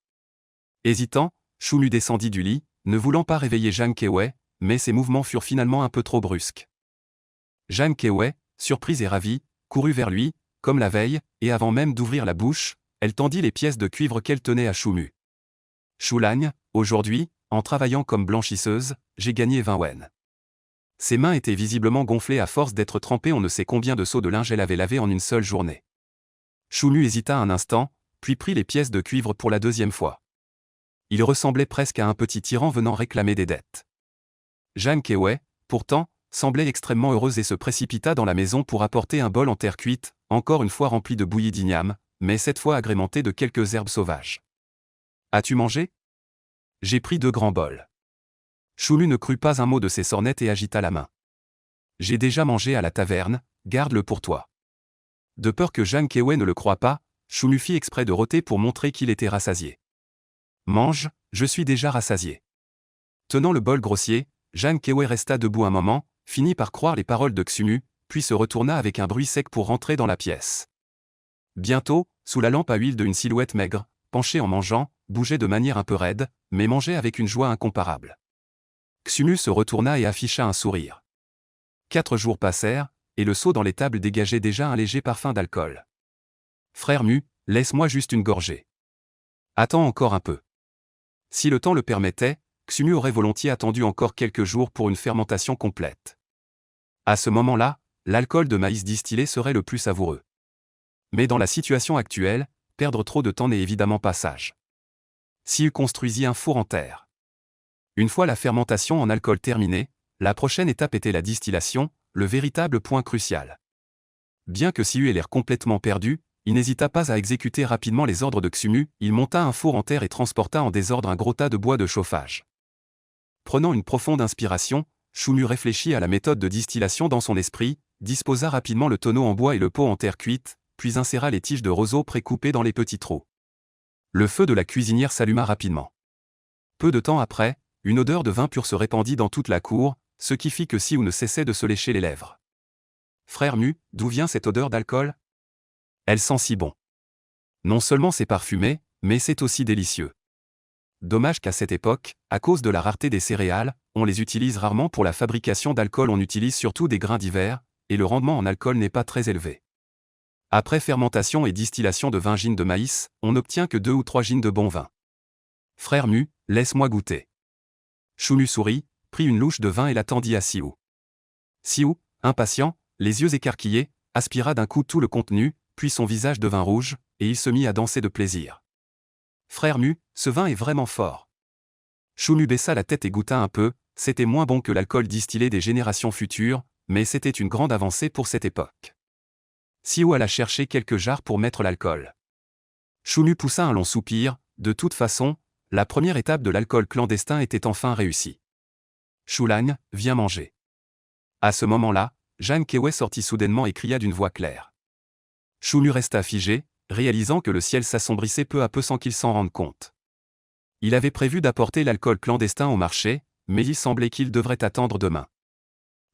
Hésitant, Choumu descendit du lit, ne voulant pas réveiller Jang Kewei, mais ses mouvements furent finalement un peu trop brusques. Jang Kewei, surprise et ravie, courut vers lui, comme la veille, et avant même d'ouvrir la bouche, elle tendit les pièces de cuivre qu'elle tenait à Choumu. Choulagne, aujourd'hui, en travaillant comme blanchisseuse, j'ai gagné 20 wen. Ses mains étaient visiblement gonflées à force d'être trempées on ne sait combien de seaux de linge elle avait lavé en une seule journée. Choumu hésita un instant, puis prit les pièces de cuivre pour la deuxième fois. Il ressemblait presque à un petit tyran venant réclamer des dettes. Jang Kewei, pourtant, semblait extrêmement heureuse et se précipita dans la maison pour apporter un bol en terre cuite, encore une fois rempli de bouillie d'igname, mais cette fois agrémenté de quelques herbes sauvages. « As-tu mangé » ? J'ai pris 2 grands bols. Choumu ne crut pas un mot de ses sornettes et agita la main. J'ai déjà mangé à la taverne, garde-le pour toi. De peur que Jang Kewei ne le croie pas, Choumu fit exprès de rôter pour montrer qu'il était rassasié. Mange, je suis déjà rassasié. Tenant le bol grossier, Jang Kewei resta debout un moment, finit par croire les paroles de Xumu, puis se retourna avec un bruit sec pour rentrer dans la pièce. Bientôt, sous la lampe à huile d'une silhouette maigre, penchée en mangeant, bougeait de manière un peu raide, mais mangeait avec une joie incomparable. Xumu se retourna et afficha un sourire. 4 jours passèrent, et le seau dans l'étable dégageait déjà un léger parfum d'alcool. Frère Mu, laisse-moi juste une gorgée. Attends encore un peu. Si le temps le permettait, Xumu aurait volontiers attendu encore quelques jours pour une fermentation complète. À ce moment-là, l'alcool de maïs distillé serait le plus savoureux. Mais dans la situation actuelle, perdre trop de temps n'est évidemment pas sage. Siu construisit un four en terre. Une fois la fermentation en alcool terminée, la prochaine étape était la distillation, le véritable point crucial. Bien que Siu ait l'air complètement perdu, il n'hésita pas à exécuter rapidement les ordres de Xumu, il monta un four en terre et transporta en désordre un gros tas de bois de chauffage. Prenant une profonde inspiration, Choumu réfléchit à la méthode de distillation dans son esprit, disposa rapidement le tonneau en bois et le pot en terre cuite, puis inséra les tiges de roseau précoupées dans les petits trous. Le feu de la cuisinière s'alluma rapidement. Peu de temps après, une odeur de vin pur se répandit dans toute la cour, ce qui fit que Siu ne cessait de se lécher les lèvres. « Frère Mu, d'où vient cette odeur d'alcool ? Elle sent si bon. Non seulement c'est parfumé, mais c'est aussi délicieux. Dommage qu'à cette époque, à cause de la rareté des céréales, on les utilise rarement pour la fabrication d'alcool, on utilise surtout des grains divers, et le rendement en alcool n'est pas très élevé. Après fermentation et distillation de 20 gins de maïs, on n'obtient que 2 ou 3 gins de bon vin. Frère Mu, laisse-moi goûter. Choumu sourit, prit une louche de vin et la tendit à Siu. Siu, impatient, les yeux écarquillés, aspira d'un coup tout le contenu, puis son visage devint rouge, et il se mit à danser de plaisir. Frère Mu, ce vin est vraiment fort. Choumu baissa la tête et goûta un peu, c'était moins bon que l'alcool distillé des générations futures, mais c'était une grande avancée pour cette époque. Siu alla chercher quelques jarres pour mettre l'alcool. Choumu poussa un long soupir, de toute façon, la première étape de l'alcool clandestin était enfin réussie. Choulagne, viens manger. À ce moment-là, Jang Kewei sortit soudainement et cria d'une voix claire. Choumu resta figé, réalisant que le ciel s'assombrissait peu à peu sans qu'il s'en rende compte. Il avait prévu d'apporter l'alcool clandestin au marché, mais il semblait qu'il devrait attendre demain.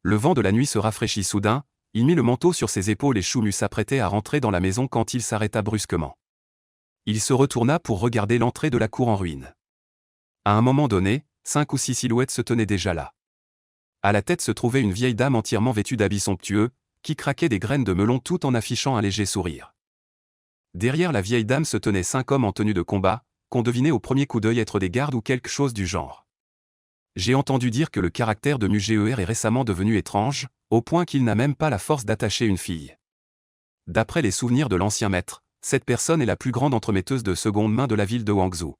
Le vent de la nuit se rafraîchit soudain, il mit le manteau sur ses épaules et Choumu s'apprêtait à rentrer dans la maison quand il s'arrêta brusquement. Il se retourna pour regarder l'entrée de la cour en ruine. À un moment donné, 5 ou 6 silhouettes se tenaient déjà là. À la tête se trouvait une vieille dame entièrement vêtue d'habits somptueux, qui craquait des graines de melon tout en affichant un léger sourire. Derrière la vieille dame se tenaient 5 hommes en tenue de combat, qu'on devinait au premier coup d'œil être des gardes ou quelque chose du genre. J'ai entendu dire que le caractère de Muger est récemment devenu étrange, au point qu'il n'a même pas la force d'attacher une fille. D'après les souvenirs de l'ancien maître, cette personne est la plus grande entremetteuse de seconde main de la ville de Wangzhou.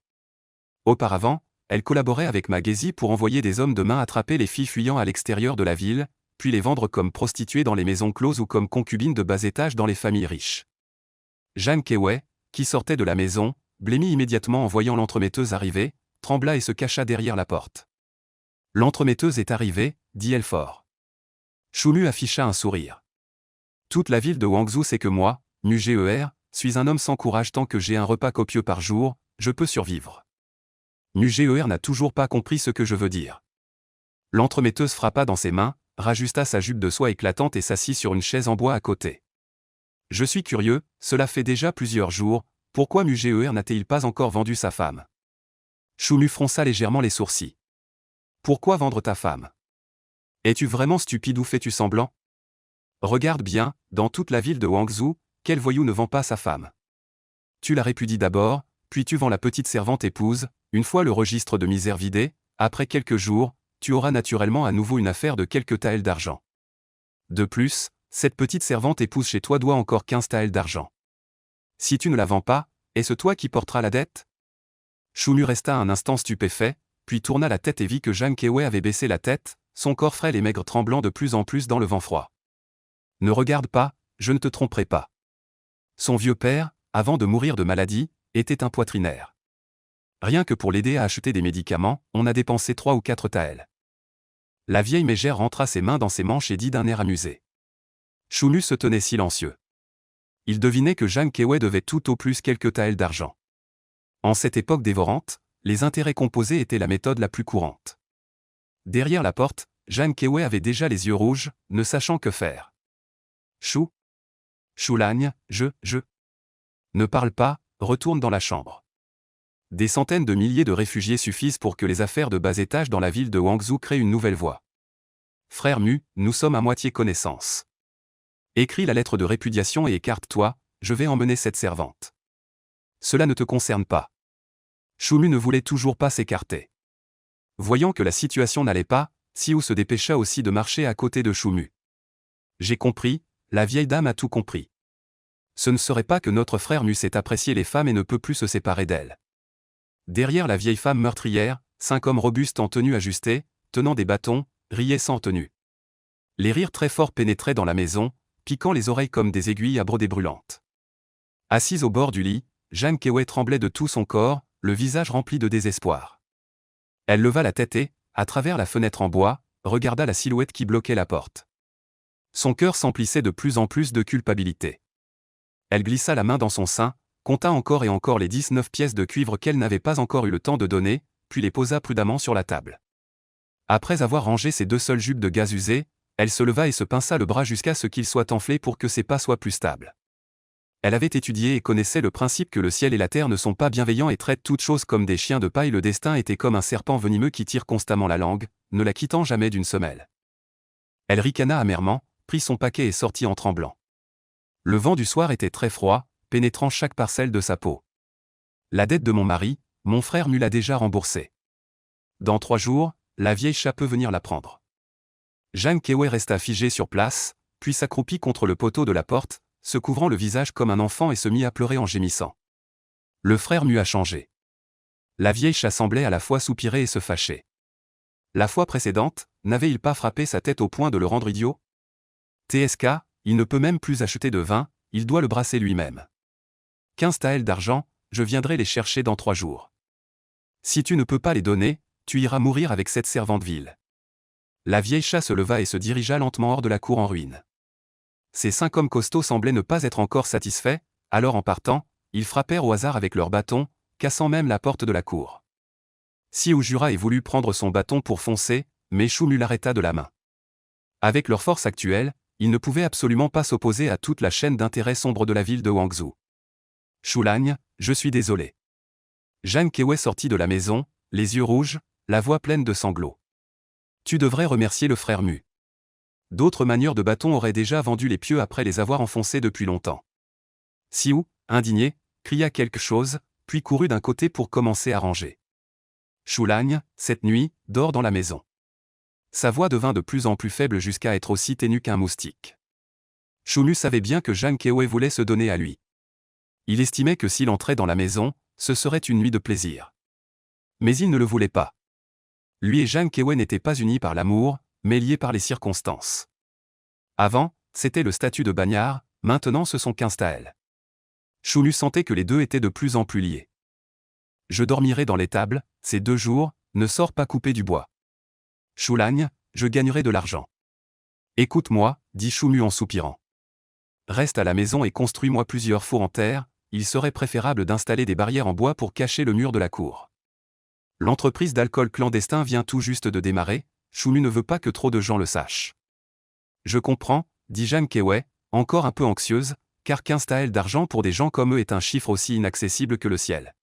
Auparavant, elle collaborait avec Ma Gezi pour envoyer des hommes de main attraper les filles fuyant à l'extérieur de la ville, puis les vendre comme prostituées dans les maisons closes ou comme concubines de bas étage dans les familles riches. Jang Kewei, qui sortait de la maison, blêmit immédiatement en voyant l'entremetteuse arriver, trembla et se cacha derrière la porte. « L'entremetteuse est arrivée, dit-elle fort. Choumu afficha un sourire. Toute la ville de Wangzhou sait que moi, Muger, suis un homme sans courage tant que j'ai un repas copieux par jour, je peux survivre. Muger n'a toujours pas compris ce que je veux dire. L'entremetteuse frappa dans ses mains, rajusta sa jupe de soie éclatante et s'assit sur une chaise en bois à côté. Je suis curieux, cela fait déjà plusieurs jours, pourquoi Muger n'a-t-il pas encore vendu sa femme? Choumu fronça légèrement les sourcils. Pourquoi vendre ta femme? Es-tu vraiment stupide ou fais-tu semblant? Regarde bien, dans toute la ville de Wangzhou, quel voyou ne vend pas sa femme? Tu la répudies d'abord, puis tu vends la petite servante épouse, une fois le registre de misère vidé, après quelques jours, tu auras naturellement à nouveau une affaire de quelques taels d'argent. De plus, cette petite servante épouse chez toi doit encore 15 taels d'argent. Si tu ne la vends pas, est-ce toi qui porteras la dette? Choumu resta un instant stupéfait, puis tourna la tête et vit que Zhang Kewei avait baissé la tête, son corps frêle et maigre tremblant de plus en plus dans le vent froid. Ne regarde pas, je ne te tromperai pas. Son vieux père, avant de mourir de maladie, était un poitrinaire. Rien que pour l'aider à acheter des médicaments, on a dépensé 3 ou 4 taels. La vieille mégère rentra ses mains dans ses manches et dit d'un air amusé. Choumu se tenait silencieux. Il devinait que Zhang Kewei devait tout au plus quelques taels d'argent. En cette époque dévorante, les intérêts composés étaient la méthode la plus courante. Derrière la porte, Zhang Kewei avait déjà les yeux rouges, ne sachant que faire. Choulagne, je. Ne parle pas, retourne dans la chambre. Des centaines de milliers de réfugiés suffisent pour que les affaires de bas étage dans la ville de Wangzhou créent une nouvelle voie. Frère Mu, nous sommes à moitié connaissance. Écris la lettre de répudiation et écarte-toi, je vais emmener cette servante. Cela ne te concerne pas. Choumu ne voulait toujours pas s'écarter. Voyant que la situation n'allait pas, Xiu se dépêcha aussi de marcher à côté de Choumu. J'ai compris, la vieille dame a tout compris. Ce ne serait pas que notre frère Mu sait apprécier les femmes et ne peut plus se séparer d'elles. Derrière la vieille femme meurtrière, 5 hommes robustes en tenue ajustée, tenant des bâtons, riaient sans tenue. Les rires très forts pénétraient dans la maison, piquant les oreilles comme des aiguilles à broder brûlantes. Assise au bord du lit, Zhang Kewei tremblait de tout son corps, le visage rempli de désespoir. Elle leva la tête et, à travers la fenêtre en bois, regarda la silhouette qui bloquait la porte. Son cœur s'emplissait de plus en plus de culpabilité. Elle glissa la main dans son sein, compta encore et encore les 19 pièces de cuivre qu'elle n'avait pas encore eu le temps de donner, puis les posa prudemment sur la table. Après avoir rangé ses 2 seules jupes de gaz usées, elle se leva et se pinça le bras jusqu'à ce qu'il soit enflé pour que ses pas soient plus stables. Elle avait étudié et connaissait le principe que le ciel et la terre ne sont pas bienveillants et traitent toutes choses comme des chiens de paille. Le destin était comme un serpent venimeux qui tire constamment la langue, ne la quittant jamais d'une semelle. Elle ricana amèrement, prit son paquet et sortit en tremblant. Le vent du soir était très froid, pénétrant chaque parcelle de sa peau. La dette de mon mari, mon frère Mu l'a déjà remboursée. Dans 3 jours, la vieille chat peut venir la prendre. Zhang Kewei resta figé sur place, puis s'accroupit contre le poteau de la porte, se couvrant le visage comme un enfant et se mit à pleurer en gémissant. Le frère Mu a changé. La vieille chat semblait à la fois soupirer et se fâcher. La fois précédente, n'avait-il pas frappé sa tête au point de le rendre idiot? TSK, il ne peut même plus acheter de vin, il doit le brasser lui-même. 15 taels d'argent, je viendrai les chercher dans 3 jours. Si tu ne peux pas les donner, tu iras mourir avec cette servante vile. La vieille chat se leva et se dirigea lentement hors de la cour en ruine. Ces 5 hommes costauds semblaient ne pas être encore satisfaits, alors en partant, ils frappèrent au hasard avec leurs bâtons, cassant même la porte de la cour. Xiu jura et voulut prendre son bâton pour foncer, mais Choumu l'arrêta de la main. Avec leur force actuelle, ils ne pouvaient absolument pas s'opposer à toute la chaîne d'intérêts sombres de la ville de Wangzhou. Choulagne, je suis désolé. Zhang Kewei sortit de la maison, les yeux rouges, la voix pleine de sanglots. Tu devrais remercier le frère Mu. D'autres manieurs de bâtons auraient déjà vendu les pieux après les avoir enfoncés depuis longtemps. Xiu, indigné, cria quelque chose, puis courut d'un côté pour commencer à ranger. Choulagne, cette nuit, dors dans la maison. Sa voix devint de plus en plus faible jusqu'à être aussi ténue qu'un moustique. Choumu savait bien que Zhang Kewei voulait se donner à lui. Il estimait que s'il entrait dans la maison, ce serait une nuit de plaisir. Mais il ne le voulait pas. Lui et Zhang Kewei n'étaient pas unis par l'amour, mais liés par les circonstances. Avant, c'était le statut de bagnard, maintenant ce sont 15 taels. Choumu sentait que les deux étaient de plus en plus liés. Je dormirai dans l'étable, ces 2 jours, ne sors pas couper du bois. Choulagne, je gagnerai de l'argent. Écoute-moi, dit Choumu en soupirant. Reste à la maison et construis-moi plusieurs fours en terre, il serait préférable d'installer des barrières en bois pour cacher le mur de la cour. L'entreprise d'alcool clandestin vient tout juste de démarrer, Choumu ne veut pas que trop de gens le sachent. Je comprends, dit Jeanne Keway, encore un peu anxieuse, car 15 taels d'argent pour des gens comme eux est un chiffre aussi inaccessible que le ciel.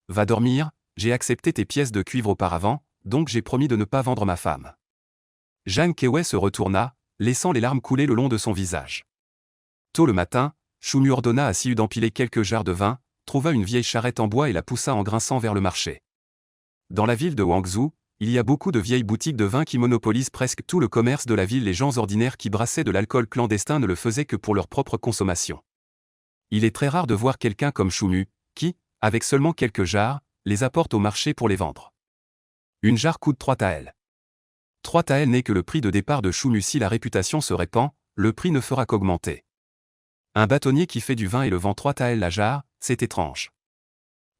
Va dormir, j'ai accepté tes pièces de cuivre auparavant, donc j'ai promis de ne pas vendre ma femme. Jeanne Keway se retourna, laissant les larmes couler le long de son visage. Tôt le matin, Choumu ordonna à Siu d'empiler quelques jarres de vin, trouva une vieille charrette en bois et la poussa en grinçant vers le marché. Dans la ville de Guangzhou, il y a beaucoup de vieilles boutiques de vin qui monopolisent presque tout le commerce de la ville. Les gens ordinaires qui brassaient de l'alcool clandestin ne le faisaient que pour leur propre consommation. Il est très rare de voir quelqu'un comme Choumu, qui, avec seulement quelques jarres, les apporte au marché pour les vendre. Une jarre coûte 3 taels. 3 taels n'est que le prix de départ de Choumu. Si la réputation se répand, le prix ne fera qu'augmenter. Un bâtonnier qui fait du vin et le vend 3 taels la jarre, c'est étrange.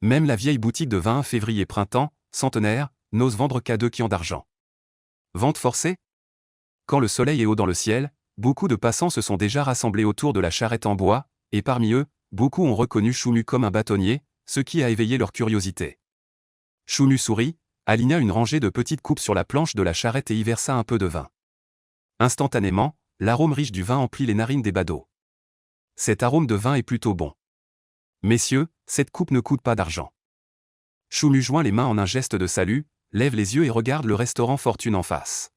Même la vieille boutique de vin février-printemps, centenaire, n'ose vendre qu'à 2 kians d'argent. Vente forcée? Quand le soleil est haut dans le ciel, beaucoup de passants se sont déjà rassemblés autour de la charrette en bois, et parmi eux, beaucoup ont reconnu Choumu comme un bâtonnier, ce qui a éveillé leur curiosité. Choumu sourit, aligna une rangée de petites coupes sur la planche de la charrette et y versa un peu de vin. Instantanément, l'arôme riche du vin emplit les narines des badauds. Cet arôme de vin est plutôt bon. Messieurs, cette coupe ne coûte pas d'argent. Choumu joint les mains en un geste de salut, lève les yeux et regarde le restaurant Fortune en face.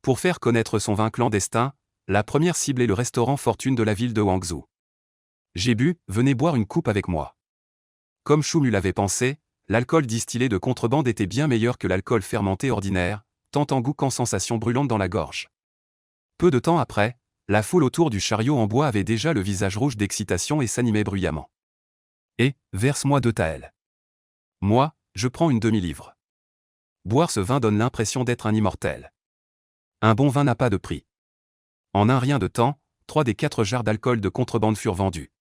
Pour faire connaître son vin clandestin, la première cible est le restaurant Fortune de la ville de Guangzhou. J'ai bu, venez boire une coupe avec moi. Comme Choumu l'avait pensé, l'alcool distillé de contrebande était bien meilleur que l'alcool fermenté ordinaire, tant en goût qu'en sensation brûlante dans la gorge. Peu de temps après, la foule autour du chariot en bois avait déjà le visage rouge d'excitation et s'animait bruyamment. Et, verse-moi 2 taels. Moi, je prends une demi-livre. Boire ce vin donne l'impression d'être un immortel. Un bon vin n'a pas de prix. En un rien de temps, 3 des 4 jarres d'alcool de contrebande furent vendues.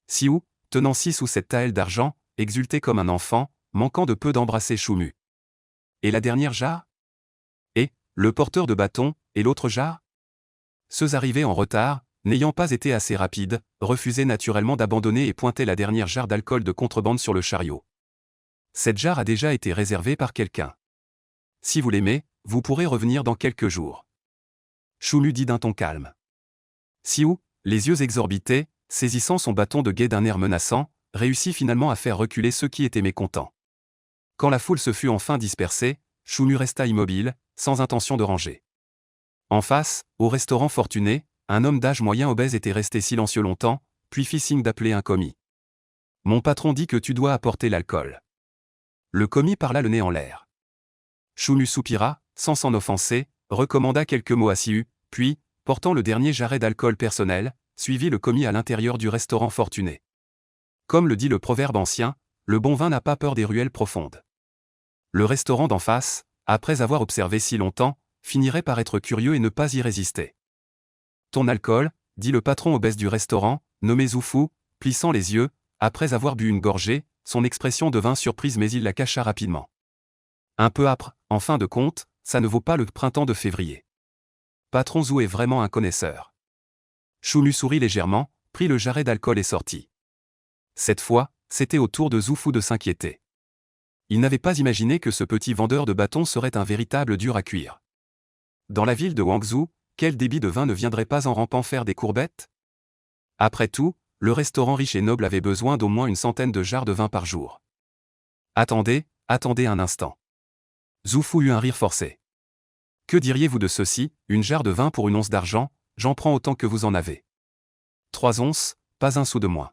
Siu, tenant 6 ou 7 taels d'argent, exultait comme un enfant, manquant de peu d'embrasser Choumu. Et la dernière jarre? Et, le porteur de bâton, et l'autre jarre? Ceux arrivés en retard, n'ayant pas été assez rapides, refusaient naturellement d'abandonner et pointaient la dernière jarre d'alcool de contrebande sur le chariot. Cette jarre a déjà été réservée par quelqu'un. Si vous l'aimez, vous pourrez revenir dans quelques jours. Choumu dit d'un ton calme. Siu, les yeux exorbités, saisissant son bâton de guet d'un air menaçant, réussit finalement à faire reculer ceux qui étaient mécontents. Quand la foule se fut enfin dispersée, Choumu resta immobile, sans intention de ranger. En face, au restaurant Fortuné, un homme d'âge moyen obèse était resté silencieux longtemps, puis fit signe d'appeler un commis. Mon patron dit que tu dois apporter l'alcool. Le commis parla le nez en l'air. Choumu soupira, sans s'en offenser, recommanda quelques mots à Siu, puis, portant le dernier jarret d'alcool personnel, suivit le commis à l'intérieur du restaurant Fortuné. Comme le dit le proverbe ancien, le bon vin n'a pas peur des ruelles profondes. Le restaurant d'en face, après avoir observé si longtemps, finirait par être curieux et ne pas y résister. Ton alcool, dit le patron obèse du restaurant, nommé Zoufou, plissant les yeux, après avoir bu une gorgée, son expression devint surprise mais il la cacha rapidement. Un peu âpre, en fin de compte, ça ne vaut pas le printemps de février. Patron Zou est vraiment un connaisseur. Choumu sourit légèrement, prit le jarret d'alcool et sortit. Cette fois, c'était au tour de Zoufou de s'inquiéter. Il n'avait pas imaginé que ce petit vendeur de bâtons serait un véritable dur à cuire. Dans la ville de Guangzhou, quel débit de vin ne viendrait pas en rampant faire des courbettes? Après tout, le restaurant riche et noble avait besoin d'au moins une centaine de jarres de vin par jour. Attendez un instant. Zoufou eut un rire forcé. Que diriez-vous de ceci, une jarre de vin pour une once d'argent, j'en prends autant que vous en avez. 3 onces, pas un sou de moins.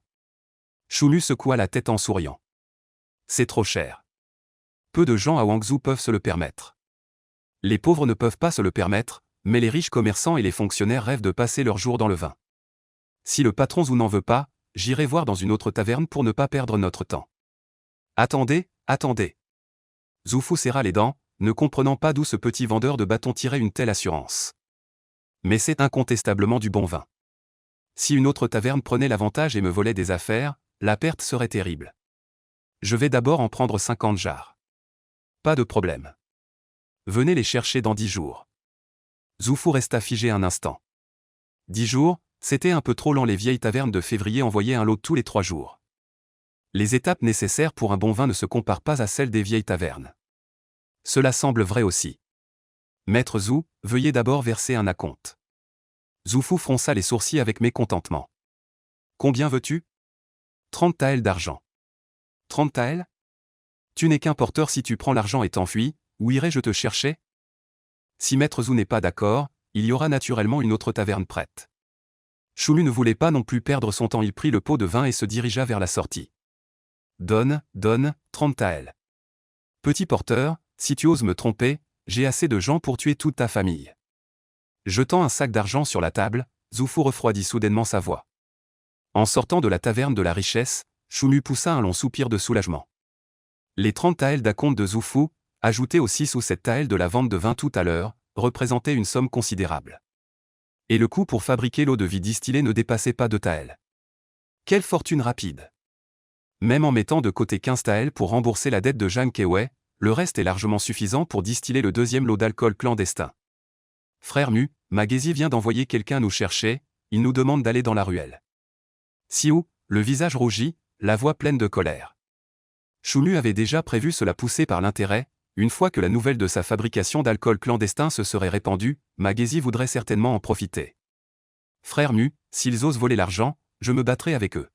Choumu secoua la tête en souriant. C'est trop cher. Peu de gens à Guangzhou peuvent se le permettre. Les pauvres ne peuvent pas se le permettre, mais les riches commerçants et les fonctionnaires rêvent de passer leurs jours dans le vin. Si le patron Zou n'en veut pas, j'irai voir dans une autre taverne pour ne pas perdre notre temps. Attendez. Zoufou serra les dents, ne comprenant pas d'où ce petit vendeur de bâtons tirait une telle assurance. Mais c'est incontestablement du bon vin. Si une autre taverne prenait l'avantage et me volait des affaires, la perte serait terrible. Je vais d'abord en prendre 50 jarres. Pas de problème. Venez les chercher dans 10 jours. Zoufou resta figé un instant. 10 jours, c'était un peu trop lent. Les vieilles tavernes de février envoyaient un lot tous les 3 jours. Les étapes nécessaires pour un bon vin ne se comparent pas à celles des vieilles tavernes. Cela semble vrai aussi. Maître Zhou, veuillez d'abord verser un acompte. Zhou Fu fronça les sourcils avec mécontentement. Combien veux-tu? 30 taels d'argent. 30 taels? Tu n'es qu'un porteur si tu prends l'argent et t'enfuis, où irai-je te chercher? Si Maître Zhou n'est pas d'accord, il y aura naturellement une autre taverne prête. Choumu ne voulait pas non plus perdre son temps, il prit le pot de vin et se dirigea vers la sortie. Donne, 30 taels. Petit porteur, si tu oses me tromper, j'ai assez de gens pour tuer toute ta famille. Jetant un sac d'argent sur la table, Zhou Fu refroidit soudainement sa voix. En sortant de la taverne de la richesse, Choumu poussa un long soupir de soulagement. Les 30 taels d'acompte de Zhou Fu, ajoutés aux 6 ou 7 taels de la vente de vin tout à l'heure, représentaient une somme considérable. Et le coût pour fabriquer l'eau de vie distillée ne dépassait pas 2 taels. Quelle fortune rapide! Même en mettant de côté 15 taels pour rembourser la dette de Zhang Kewei, le reste est largement suffisant pour distiller le deuxième lot d'alcool clandestin. Frère Mu, Magési vient d'envoyer quelqu'un nous chercher, il nous demande d'aller dans la ruelle. Xiu, le visage rougi, la voix pleine de colère. Choumu avait déjà prévu cela poussé par l'intérêt, une fois que la nouvelle de sa fabrication d'alcool clandestin se serait répandue, Magési voudrait certainement en profiter. Frère Mu, s'ils osent voler l'argent, je me battrai avec eux.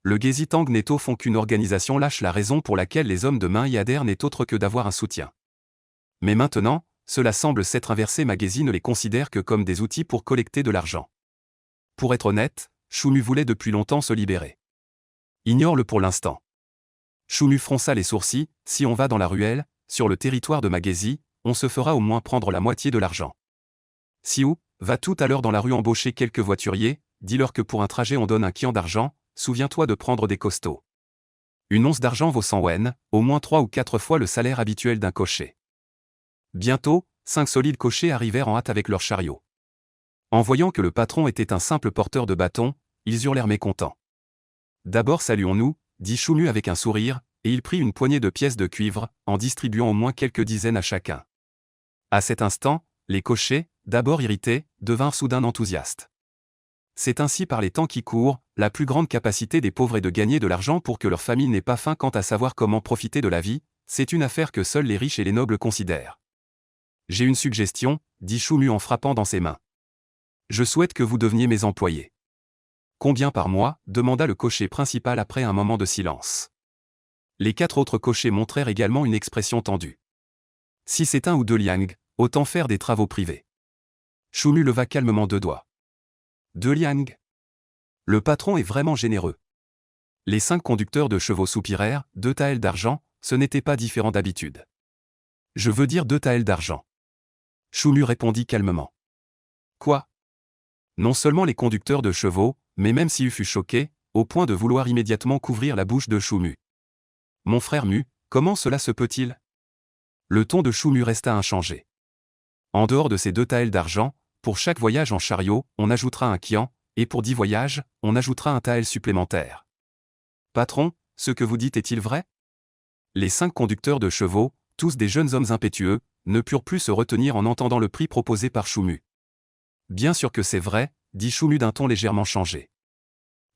Le Gezi Tang Netto font qu'une organisation lâche la raison pour laquelle les hommes de main y adhèrent n'est autre que d'avoir un soutien. Mais maintenant, cela semble s'être inversé, Magési ne les considère que comme des outils pour collecter de l'argent. Pour être honnête, Choumu voulait depuis longtemps se libérer. Ignore-le pour l'instant. Choumu fronça les sourcils, si on va dans la ruelle, sur le territoire de Magési, on se fera au moins prendre la moitié de l'argent. Xiu, va tout à l'heure dans la rue embaucher quelques voituriers, dis-leur que pour un trajet on donne un kian d'argent, souviens-toi de prendre des costauds. Une once d'argent vaut 100 wen, au moins 3 ou 4 fois le salaire habituel d'un cocher. Bientôt, 5 solides cochers arrivèrent en hâte avec leurs chariots. En voyant que le patron était un simple porteur de bâton, ils hurlèrent mécontents. D'abord saluons-nous, dit Choumu avec un sourire, et il prit une poignée de pièces de cuivre, en distribuant au moins quelques dizaines à chacun. À cet instant, les cochers, d'abord irrités, devinrent soudain enthousiastes. C'est ainsi par les temps qui courent, la plus grande capacité des pauvres est de gagner de l'argent pour que leur famille n'ait pas faim. Quant à savoir comment profiter de la vie, c'est une affaire que seuls les riches et les nobles considèrent. J'ai une suggestion, dit Choumu en frappant dans ses mains. Je souhaite que vous deveniez mes employés. Combien par mois? Demanda le cocher principal après un moment de silence. Les 4 autres cochers montrèrent également une expression tendue. Si c'est 1 ou 2 liang, autant faire des travaux privés. Choumu leva calmement 2 doigts. 2 liang? Le patron est vraiment généreux. Les 5 conducteurs de chevaux soupirèrent, 2 taels d'argent, ce n'était pas différent d'habitude. Je veux dire 2 taels d'argent. Choumu répondit calmement. Quoi? Non seulement les conducteurs de chevaux, mais même Xiu fut choqué, au point de vouloir immédiatement couvrir la bouche de Choumu. Mon frère Mu, comment cela se peut-il? Le ton de Choumu resta inchangé. En dehors de ces 2 taels d'argent, pour chaque voyage en chariot, on ajoutera un kian, et pour 10 voyages, on ajoutera un tael supplémentaire. Patron, ce que vous dites est-il vrai? Les 5 conducteurs de chevaux, tous des jeunes hommes impétueux, ne purent plus se retenir en entendant le prix proposé par Choumu. Bien sûr que c'est vrai, dit Choumu d'un ton légèrement changé.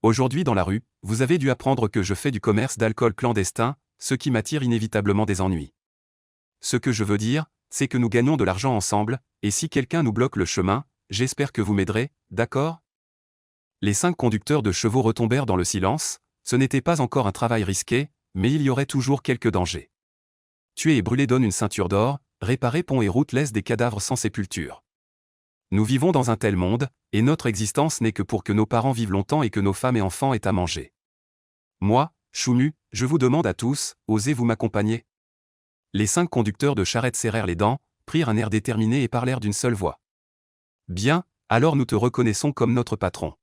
Aujourd'hui dans la rue, vous avez dû apprendre que je fais du commerce d'alcool clandestin, ce qui m'attire inévitablement des ennuis. Ce que je veux dire, c'est que nous gagnons de l'argent ensemble, et si quelqu'un nous bloque le chemin, j'espère que vous m'aiderez, d'accord? Les 5 conducteurs de chevaux retombèrent dans le silence, ce n'était pas encore un travail risqué, mais il y aurait toujours quelques dangers. Tuer et brûler donne une ceinture d'or, réparer pont et route laisse des cadavres sans sépulture. Nous vivons dans un tel monde, et notre existence n'est que pour que nos parents vivent longtemps et que nos femmes et enfants aient à manger. Moi, Choumu, je vous demande à tous, osez-vous m'accompagner? Les 5 conducteurs de charrette serrèrent les dents, prirent un air déterminé et parlèrent d'une seule voix. Bien, alors nous te reconnaissons comme notre patron.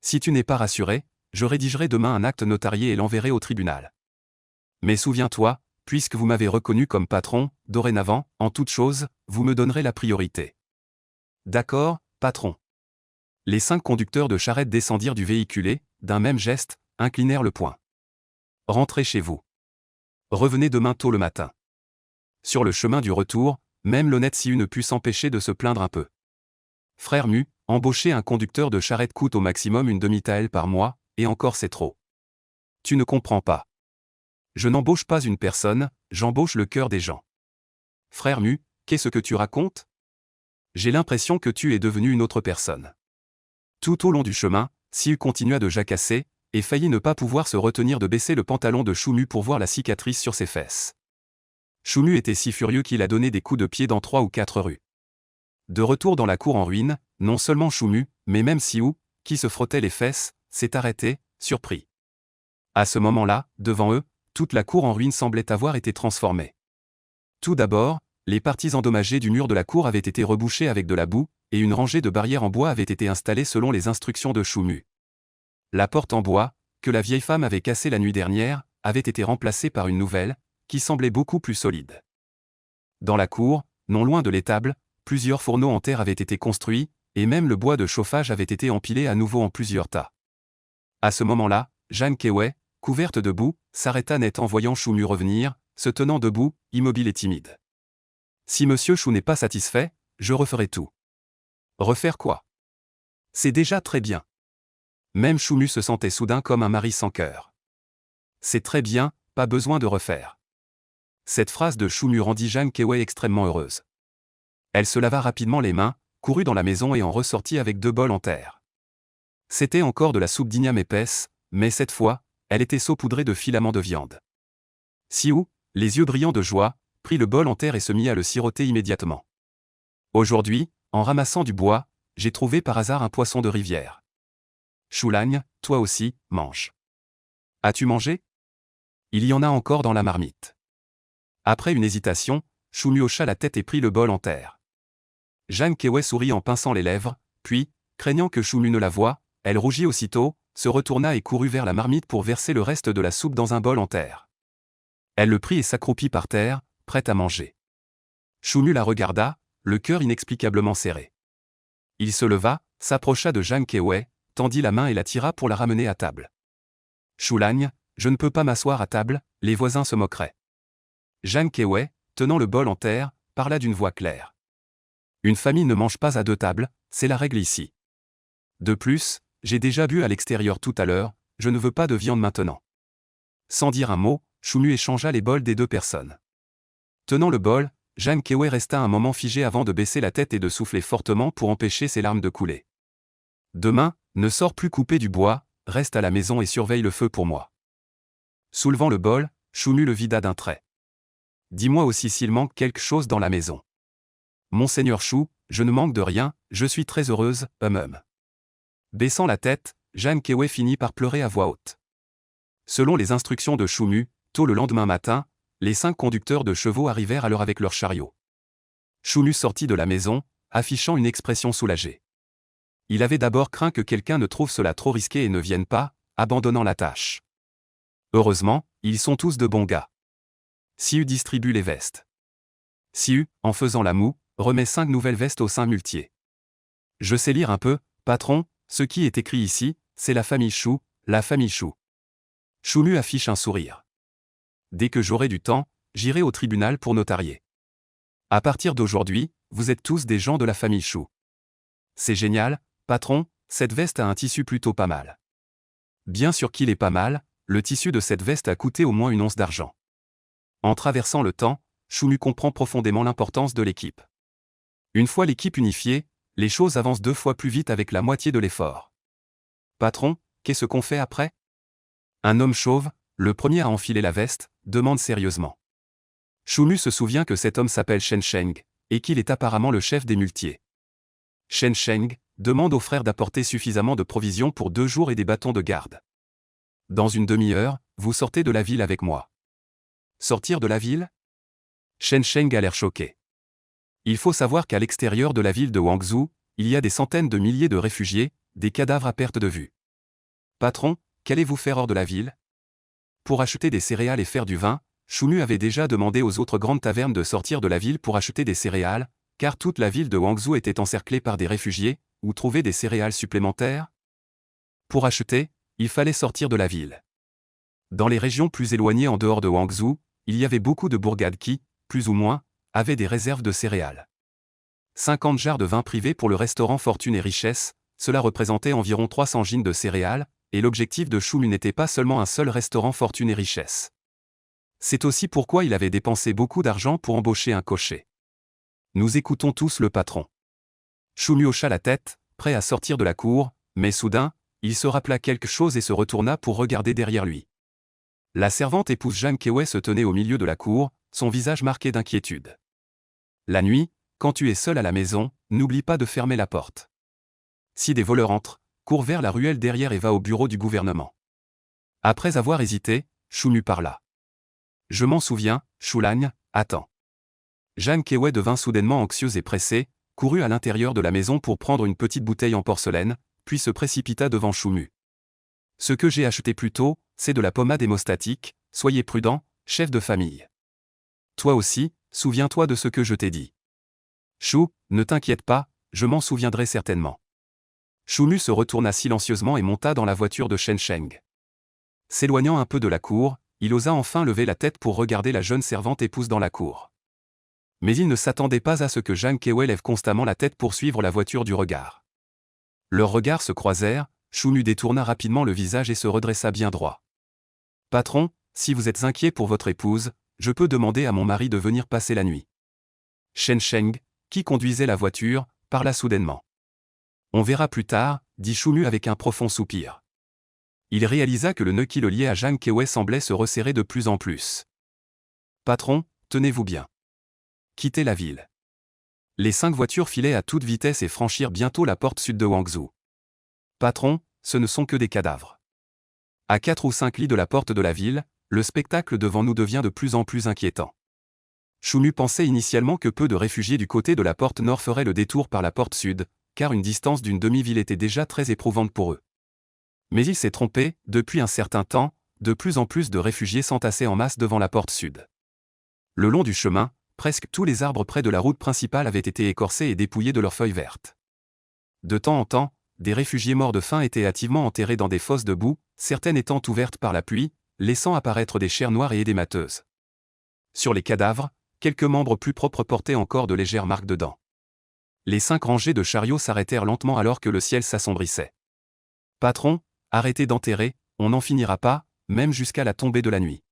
Si tu n'es pas rassuré, je rédigerai demain un acte notarié et l'enverrai au tribunal. Mais souviens-toi, puisque vous m'avez reconnu comme patron, dorénavant, en toute chose, vous me donnerez la priorité. D'accord, patron. Les 5 conducteurs de charrette descendirent du véhicule et, d'un même geste, inclinèrent le poing. Rentrez chez vous. Revenez demain tôt le matin. Sur le chemin du retour, même l'honnête Xiu ne put s'empêcher de se plaindre un peu. Frère Mu, embaucher un conducteur de charrette coûte au maximum une demi-tael par mois, et encore c'est trop. Tu ne comprends pas. Je n'embauche pas une personne, j'embauche le cœur des gens. Frère Mu, Qu'est-ce que tu racontes? J'ai l'impression que tu es devenu une autre personne. Tout au long du chemin, Siu continua de jacasser, et faillit ne pas pouvoir se retenir de baisser le pantalon de Choumu pour voir la cicatrice sur ses fesses. Choumu était si furieux qu'il a donné des coups de pied dans 3 ou 4 rues. De retour dans la cour en ruine, non seulement Choumu, mais même Siu, qui se frottait les fesses, s'est arrêté, surpris. À ce moment-là, devant eux, toute la cour en ruine semblait avoir été transformée. Tout d'abord, les parties endommagées du mur de la cour avaient été rebouchées avec de la boue, et une rangée de barrières en bois avait été installée selon les instructions de Choumu. La porte en bois, que la vieille femme avait cassée la nuit dernière, avait été remplacée par une nouvelle, qui semblait beaucoup plus solide. Dans la cour, non loin de l'étable, plusieurs fourneaux en terre avaient été construits, et même le bois de chauffage avait été empilé à nouveau en plusieurs tas. À ce moment-là, Jeanne Kewei, couverte de boue, s'arrêta net en voyant Choumu revenir, se tenant debout, immobile et timide. Si Monsieur Chou n'est pas satisfait, je referai tout. Refaire quoi? C'est déjà très bien. Même Choumu se sentait soudain comme un mari sans cœur. C'est très bien, pas besoin de refaire. Cette phrase de Choumu rendit Jeanne Kewei extrêmement heureuse. Elle se lava rapidement les mains, courut dans la maison et en ressortit avec 2 bols en terre. C'était encore de la soupe d'igname épaisse, mais cette fois, elle était saupoudrée de filaments de viande. Siu, les yeux brillants de joie, prit le bol en terre et se mit à le siroter immédiatement. Aujourd'hui, en ramassant du bois, j'ai trouvé par hasard un poisson de rivière. Choulagne, toi aussi, mange. As-tu mangé? Il y en a encore dans la marmite. Après une hésitation, Choumu hocha la tête et prit le bol en terre. Jeanne Kewei sourit en pinçant les lèvres, puis, craignant que Choumu ne la voie, elle rougit aussitôt, se retourna et courut vers la marmite pour verser le reste de la soupe dans un bol en terre. Elle le prit et s'accroupit par terre, prête à manger. Choumu la regarda, le cœur inexplicablement serré. Il se leva, s'approcha de Jeanne Kewei, tendit la main et la tira pour la ramener à table. Choulagne, je ne peux pas m'asseoir à table, les voisins se moqueraient. Jeanne Kewei, tenant le bol en terre, parla d'une voix claire. Une famille ne mange pas à 2 tables, c'est la règle ici. De plus, j'ai déjà bu à l'extérieur tout à l'heure, je ne veux pas de viande maintenant. Sans dire un mot, Choumu échangea les bols des 2 personnes. Tenant le bol, Jeanne Kewei resta un moment figée avant de baisser la tête et de souffler fortement pour empêcher ses larmes de couler. Demain, ne sors plus couper du bois, reste à la maison et surveille le feu pour moi. Soulevant le bol, Choumu le vida d'un trait. Dis-moi aussi s'il manque quelque chose dans la maison. Monseigneur Chou, je ne manque de rien, je suis très heureuse, Baissant la tête, Jeanne Kewei finit par pleurer à voix haute. Selon les instructions de Choumu, tôt le lendemain matin, les 5 conducteurs de chevaux arrivèrent à l'heure avec leur chariot. Choumu sortit de la maison, affichant une expression soulagée. Il avait d'abord craint que quelqu'un ne trouve cela trop risqué et ne vienne pas, abandonnant la tâche. Heureusement, ils sont tous de bons gars. Siu distribue les vestes. Siu, en faisant la moue, remet 5 nouvelles vestes aux 5 muletiers. Je sais lire un peu, patron, ce qui est écrit ici, c'est la famille Chou, la famille Chou. Choumu affiche un sourire. Dès que j'aurai du temps, j'irai au tribunal pour notarier. À partir d'aujourd'hui, vous êtes tous des gens de la famille Chou. C'est génial, patron, cette veste a un tissu plutôt pas mal. Bien sûr qu'il est pas mal, le tissu de cette veste a coûté au moins une once d'argent. En traversant le temps, Choumu comprend profondément l'importance de l'équipe. Une fois l'équipe unifiée, les choses avancent 2 fois plus vite avec la moitié de l'effort. Patron, qu'est-ce qu'on fait après? Un homme chauve, le premier à enfiler la veste, demande sérieusement. Choumu se souvient que cet homme s'appelle Shen Sheng, et qu'il est apparemment le chef des muletiers. Shen Sheng demande aux frères d'apporter suffisamment de provisions pour 2 jours et des bâtons de garde. Dans une demi-heure, vous sortez de la ville avec moi. Sortir de la ville? Shen Sheng a l'air choqué. Il faut savoir qu'à l'extérieur de la ville de Wangzhou, il y a des centaines de milliers de réfugiés, des cadavres à perte de vue. Patron, qu'allez-vous faire hors de la ville? Pour acheter des céréales et faire du vin, Choumu avait déjà demandé aux autres grandes tavernes de sortir de la ville pour acheter des céréales, car toute la ville de Wangzhou était encerclée par des réfugiés, où trouver des céréales supplémentaires? Pour acheter, il fallait sortir de la ville. Dans les régions plus éloignées en dehors de Wangzhou, il y avait beaucoup de bourgades qui, plus ou moins, avaient des réserves de céréales. 50 jarres de vin privé pour le restaurant Fortune et Richesse, cela représentait environ 300 gines de céréales, et l'objectif de Choumu n'était pas seulement un seul restaurant Fortune et Richesse. C'est aussi pourquoi il avait dépensé beaucoup d'argent pour embaucher un cocher. Nous écoutons tous le patron. Choumu hocha la tête, prêt à sortir de la cour, mais soudain, il se rappela quelque chose et se retourna pour regarder derrière lui. La servante épouse Jeanne Keway se tenait au milieu de la cour, son visage marqué d'inquiétude. La nuit, quand tu es seul à la maison, n'oublie pas de fermer la porte. Si des voleurs entrent, cours vers la ruelle derrière et va au bureau du gouvernement. Après avoir hésité, Choumu parla. Je m'en souviens, Choulagne, attends. Jeanne Keway devint soudainement anxieuse et pressée, courut à l'intérieur de la maison pour prendre une petite bouteille en porcelaine, puis se précipita devant Choumu. Ce que j'ai acheté plus tôt, c'est de la pommade hémostatique, soyez prudent, chef de famille. Toi aussi, souviens-toi de ce que je t'ai dit. Chou, ne t'inquiète pas, je m'en souviendrai certainement. Choumu se retourna silencieusement et monta dans la voiture de Shen Sheng. S'éloignant un peu de la cour, il osa enfin lever la tête pour regarder la jeune servante épouse dans la cour. Mais il ne s'attendait pas à ce que Jeanne Keway lève constamment la tête pour suivre la voiture du regard. Leurs regards se croisèrent, Choumu détourna rapidement le visage et se redressa bien droit. Patron, si vous êtes inquiet pour votre épouse, je peux demander à mon mari de venir passer la nuit. Shen Sheng, qui conduisait la voiture, parla soudainement. On verra plus tard, dit Choumu avec un profond soupir. Il réalisa que le nœud qui le liait à Jeanne Keway semblait se resserrer de plus en plus. Patron, tenez-vous bien. Quittez la ville. Les 5 voitures filaient à toute vitesse et franchirent bientôt la porte sud de Guangzhou. Patron, ce ne sont que des cadavres. À 4 ou 5 lits de la porte de la ville, le spectacle devant nous devient de plus en plus inquiétant. Choumu pensait initialement que peu de réfugiés du côté de la porte nord feraient le détour par la porte sud, car une distance d'une demi-ville était déjà très éprouvante pour eux. Mais il s'est trompé, depuis un certain temps, de plus en plus de réfugiés s'entassaient en masse devant la porte sud. Le long du chemin, presque tous les arbres près de la route principale avaient été écorcés et dépouillés de leurs feuilles vertes. De temps en temps, des réfugiés morts de faim étaient hâtivement enterrés dans des fosses de boue, certaines étant ouvertes par la pluie, laissant apparaître des chairs noires et édémateuses. Sur les cadavres, quelques membres plus propres portaient encore de légères marques de dents. Les 5 rangées de chariots s'arrêtèrent lentement alors que le ciel s'assombrissait. Patron, arrêtez d'enterrer, on n'en finira pas, même jusqu'à la tombée de la nuit.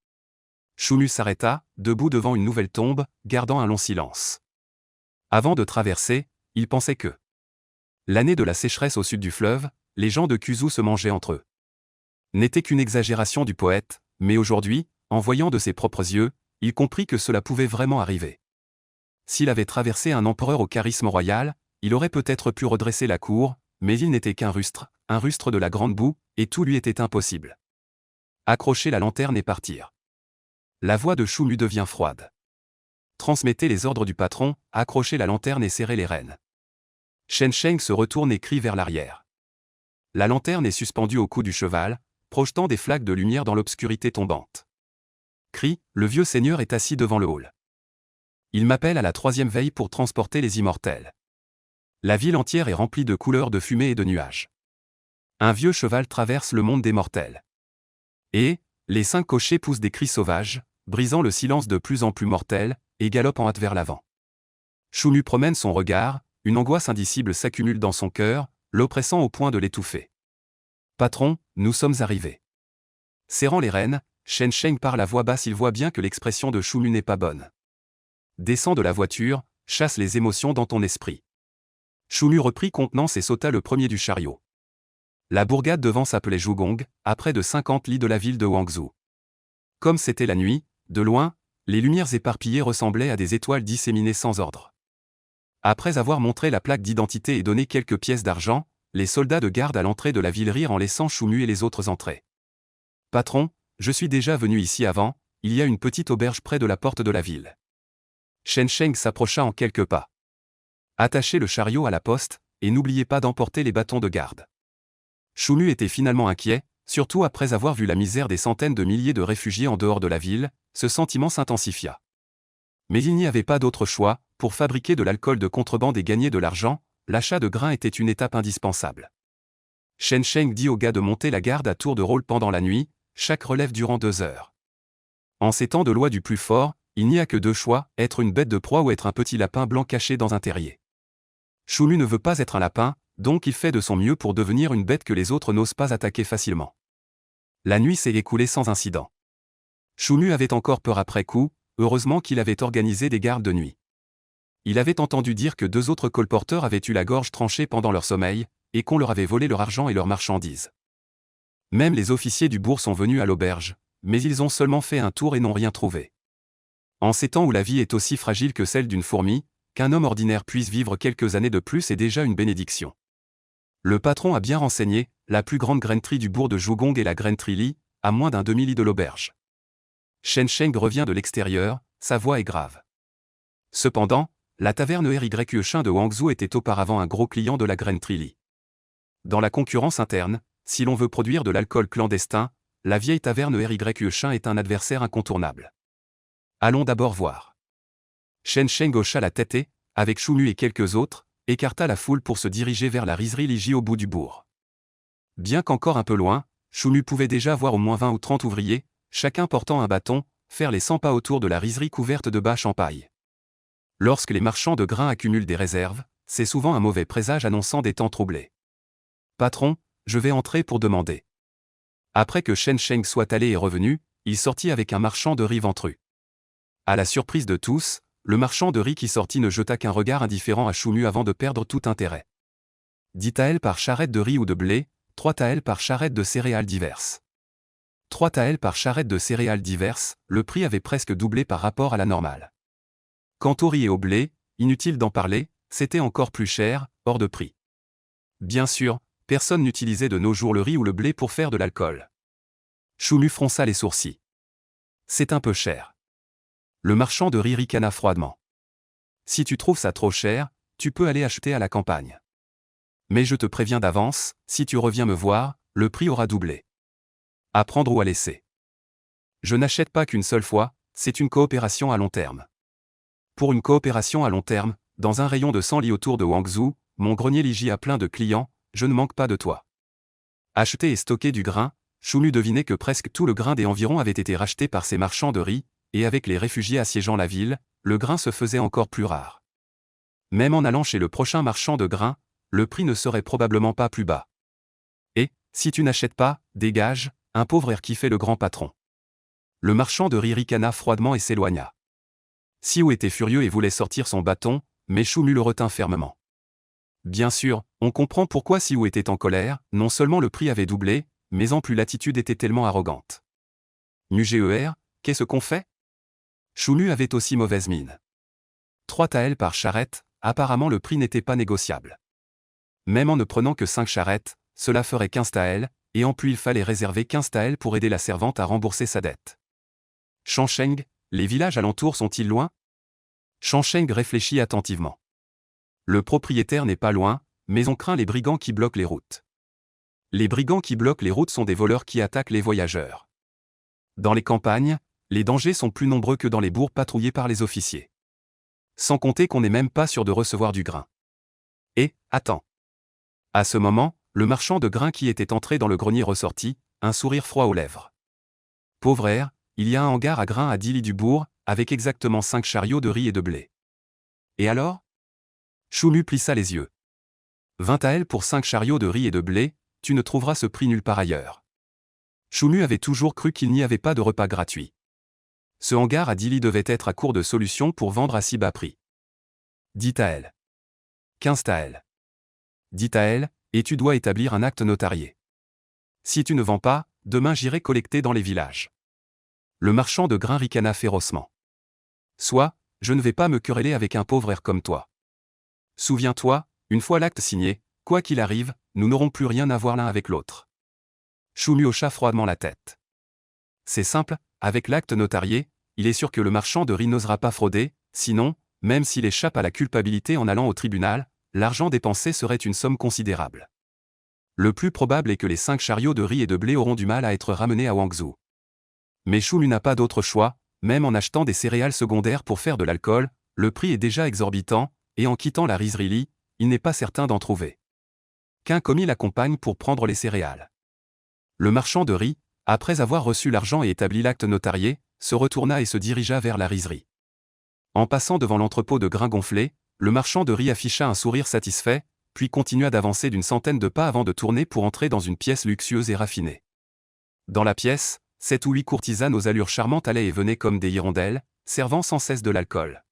Choumu s'arrêta, debout devant une nouvelle tombe, gardant un long silence. Avant de traverser, il pensait que l'année de la sécheresse au sud du fleuve, les gens de Kuzhou se mangeaient entre eux. N'était qu'une exagération du poète, mais aujourd'hui, en voyant de ses propres yeux, il comprit que cela pouvait vraiment arriver. S'il avait traversé un empereur au charisme royal, il aurait peut-être pu redresser la cour, mais il n'était qu'un rustre de la grande boue, et tout lui était impossible. Accrocher la lanterne et partir. La voix de Choumu devient froide. Transmettez les ordres du patron, accrochez la lanterne et serrez les rênes. Shen Sheng se retourne et crie vers l'arrière. La lanterne est suspendue au cou du cheval, projetant des flaques de lumière dans l'obscurité tombante. Crie, le vieux seigneur est assis devant le hall. Il m'appelle à la 3e veille pour transporter les immortels. La ville entière est remplie de couleurs de fumée et de nuages. Un vieux cheval traverse le monde des mortels. Et, les 5 cochers poussent des cris sauvages, brisant le silence de plus en plus mortel, et galopent en hâte vers l'avant. Choumu promène son regard, une angoisse indicible s'accumule dans son cœur, l'oppressant au point de l'étouffer. Patron, nous sommes arrivés. Serrant les rênes, Shen Sheng parle à voix basse, il voit bien que l'expression de Choumu n'est pas bonne. Descends de la voiture, chasse les émotions dans ton esprit. Choumu reprit contenance et sauta le premier du chariot. La bourgade devant s'appelait Zhugong, à près de 50 lits de la ville de Guangzhou. Comme c'était la nuit, de loin, les lumières éparpillées ressemblaient à des étoiles disséminées sans ordre. Après avoir montré la plaque d'identité et donné quelques pièces d'argent, les soldats de garde à l'entrée de la ville rirent en laissant Choumu et les autres entrer. Patron, je suis déjà venu ici avant, il y a une petite auberge près de la porte de la ville. Shen Sheng s'approcha en quelques pas. Attachez le chariot à la poste, et n'oubliez pas d'emporter les bâtons de garde. Choumu était finalement inquiet, surtout après avoir vu la misère des centaines de milliers de réfugiés en dehors de la ville, ce sentiment s'intensifia. Mais il n'y avait pas d'autre choix, pour fabriquer de l'alcool de contrebande et gagner de l'argent, l'achat de grains était une étape indispensable. Shen Sheng dit aux gars de monter la garde à tour de rôle pendant la nuit, chaque relève durant 2 heures. En ces temps de loi du plus fort, il n'y a que 2 choix, être une bête de proie ou être un petit lapin blanc caché dans un terrier. Choumu ne veut pas être un lapin, donc il fait de son mieux pour devenir une bête que les autres n'osent pas attaquer facilement. La nuit s'est écoulée sans incident. Choumu avait encore peur après coup, heureusement qu'il avait organisé des gardes de nuit. il avait entendu dire que 2 autres colporteurs avaient eu la gorge tranchée pendant leur sommeil, et qu'on leur avait volé leur argent et leurs marchandises. Même les officiers du bourg sont venus à l'auberge, mais ils ont seulement fait un tour et n'ont rien trouvé. En ces temps où la vie est aussi fragile que celle d'une fourmi, qu'un homme ordinaire puisse vivre quelques années de plus est déjà une bénédiction. Le patron a bien renseigné, la plus grande grainerie du bourg de Jougong est la grainerie Li, à moins d'un demi-li de l'auberge. Shen Sheng revient de l'extérieur, sa voix est grave. Cependant, la taverne RYE Chin de Wangzhou était auparavant un gros client de la grainerie Li. Dans la concurrence interne, si l'on veut produire de l'alcool clandestin, la vieille taverne RYE Chin est un adversaire incontournable. Allons d'abord voir. Shen Sheng hocha la tête et, avec Shu Mu et quelques autres, écarta la foule pour se diriger vers la rizerie Liji au bout du bourg. Bien qu'encore un peu loin, Shu Mu pouvait déjà voir au moins 20 ou 30 ouvriers, chacun portant un bâton, faire les 100 pas autour de la rizerie couverte de bâches en paille. Lorsque les marchands de grains accumulent des réserves, c'est souvent un mauvais présage annonçant des temps troublés. Patron, je vais entrer pour demander. Après que Shen Sheng soit allé et revenu, il sortit avec un marchand de riz ventru. À la surprise de tous, le marchand de riz qui sortit ne jeta qu'un regard indifférent à Shu Mu avant de perdre tout intérêt. 10 taels par charrette de riz ou de blé, 3 taels par charrette de céréales diverses. 3 taels par charrette de céréales diverses, le prix avait presque doublé par rapport à la normale. Quant au riz et au blé, inutile d'en parler, c'était encore plus cher, hors de prix. Bien sûr, personne n'utilisait de nos jours le riz ou le blé pour faire de l'alcool. Shu Mu fronça les sourcils. C'est un peu cher. Le marchand de riz ricana froidement. Si tu trouves ça trop cher, tu peux aller acheter à la campagne. Mais je te préviens d'avance, si tu reviens me voir, le prix aura doublé. À prendre ou à laisser. Je n'achète pas qu'une seule fois, c'est une coopération à long terme. Pour une coopération à long terme, dans un rayon de 100 li autour de Wangzhou, mon grenier Liji a plein de clients, je ne manque pas de toi. Acheter et stocker du grain, Shu Mu devinait que presque tout le grain des environs avait été racheté par ces marchands de riz, et avec les réfugiés assiégeant la ville, le grain se faisait encore plus rare. Même en allant chez le prochain marchand de grain, le prix ne serait probablement pas plus bas. Et, si tu n'achètes pas, dégage, un pauvre air qui fait le grand patron. Le marchand de riz ricana froidement et s'éloigna. Siou était furieux et voulait sortir son bâton, mais Shu Mu le retint fermement. Bien sûr, on comprend pourquoi Siou était en colère, non seulement le prix avait doublé, mais en plus l'attitude était tellement arrogante. Nuger, qu'est-ce qu'on fait? Shu Mu avait aussi mauvaise mine. 3 taels par charrette, apparemment le prix n'était pas négociable. Même en ne prenant que 5 charrettes, cela ferait 15 taels, et en plus il fallait réserver 15 taels pour aider la servante à rembourser sa dette. Shansheng, les villages alentours sont-ils loin? Shansheng réfléchit attentivement. Le propriétaire n'est pas loin, mais on craint les brigands qui bloquent les routes. Les brigands qui bloquent les routes sont des voleurs qui attaquent les voyageurs. Dans les campagnes, les dangers sont plus nombreux que dans les bourgs patrouillés par les officiers. Sans compter qu'on n'est même pas sûr de recevoir du grain. Et, attends. À ce moment, le marchand de grains qui était entré dans le grenier ressortit, un sourire froid aux lèvres. Pauvre air, il y a un hangar à grains à 10 li du bourg, avec exactement 5 chariots de riz et de blé. Et alors? Shu Mu plissa les yeux. 20 taels pour 5 chariots de riz et de blé, tu ne trouveras ce prix nulle part ailleurs. Shu Mu avait toujours cru qu'il n'y avait pas de repas gratuit. Ce hangar à 10 li devait être à court de solutions pour vendre à si bas prix. 10 taels. 15 taels. 10 taels, et tu dois établir un acte notarié. Si tu ne vends pas, demain j'irai collecter dans les villages. Le marchand de grains ricana férocement. Soit, je ne vais pas me quereller avec un pauvre air comme toi. Souviens-toi, une fois l'acte signé, quoi qu'il arrive, nous n'aurons plus rien à voir l'un avec l'autre. Shu Mu hocha froidement la tête. C'est simple, avec l'acte notarié, il est sûr que le marchand de riz n'osera pas frauder, sinon, même s'il échappe à la culpabilité en allant au tribunal, l'argent dépensé serait une somme considérable. Le plus probable est que les 5 chariots de riz et de blé auront du mal à être ramenés à Wangzhou. Mais Shu Mu n'a pas d'autre choix, même en achetant des céréales secondaires pour faire de l'alcool, le prix est déjà exorbitant, et en quittant la rizerie Li, il n'est pas certain d'en trouver. Qu'un commis l'accompagne pour prendre les céréales. Le marchand de riz, après avoir reçu l'argent et établi l'acte notarié, se retourna et se dirigea vers la rizerie. En passant devant l'entrepôt de grains gonflés, le marchand de riz afficha un sourire satisfait, puis continua d'avancer d'une centaine de pas avant de tourner pour entrer dans une pièce luxueuse et raffinée. Dans la pièce, 7 ou 8 courtisanes aux allures charmantes allaient et venaient comme des hirondelles, servant sans cesse de l'alcool.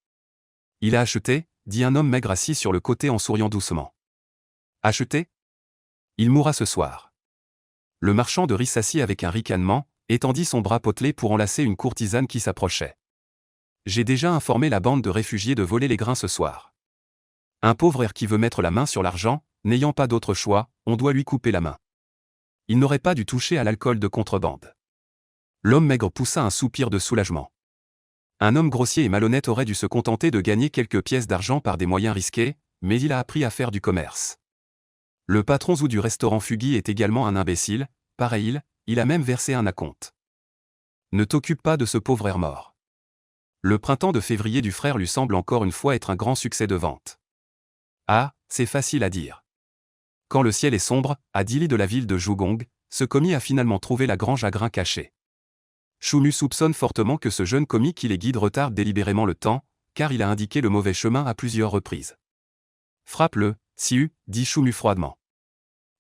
Il a acheté, dit un homme maigre assis sur le côté en souriant doucement. Acheté? Il mourra ce soir. Le marchand de riz s'assit avec un ricanement, étendit son bras potelé pour enlacer une courtisane qui s'approchait. J'ai déjà informé la bande de réfugiés de voler les grains ce soir. Un pauvre air qui veut mettre la main sur l'argent, n'ayant pas d'autre choix, on doit lui couper la main. Il n'aurait pas dû toucher à l'alcool de contrebande. L'homme maigre poussa un soupir de soulagement. Un homme grossier et malhonnête aurait dû se contenter de gagner quelques pièces d'argent par des moyens risqués, mais il a appris à faire du commerce. Le patron Zou du restaurant Fugui est également un imbécile, pareil, il a même versé un acompte. Ne t'occupe pas de ce pauvre air mort. Le printemps de février du frère lui semble encore une fois être un grand succès de vente. Ah, c'est facile à dire. Quand le ciel est sombre, à 10 lis de la ville de Jougong, ce commis a finalement trouvé la grange à grains cachée. Choumu soupçonne fortement que ce jeune commis qui les guide retarde délibérément le temps, car il a indiqué le mauvais chemin à plusieurs reprises. Frappe-le, Siu, dit Choumu froidement.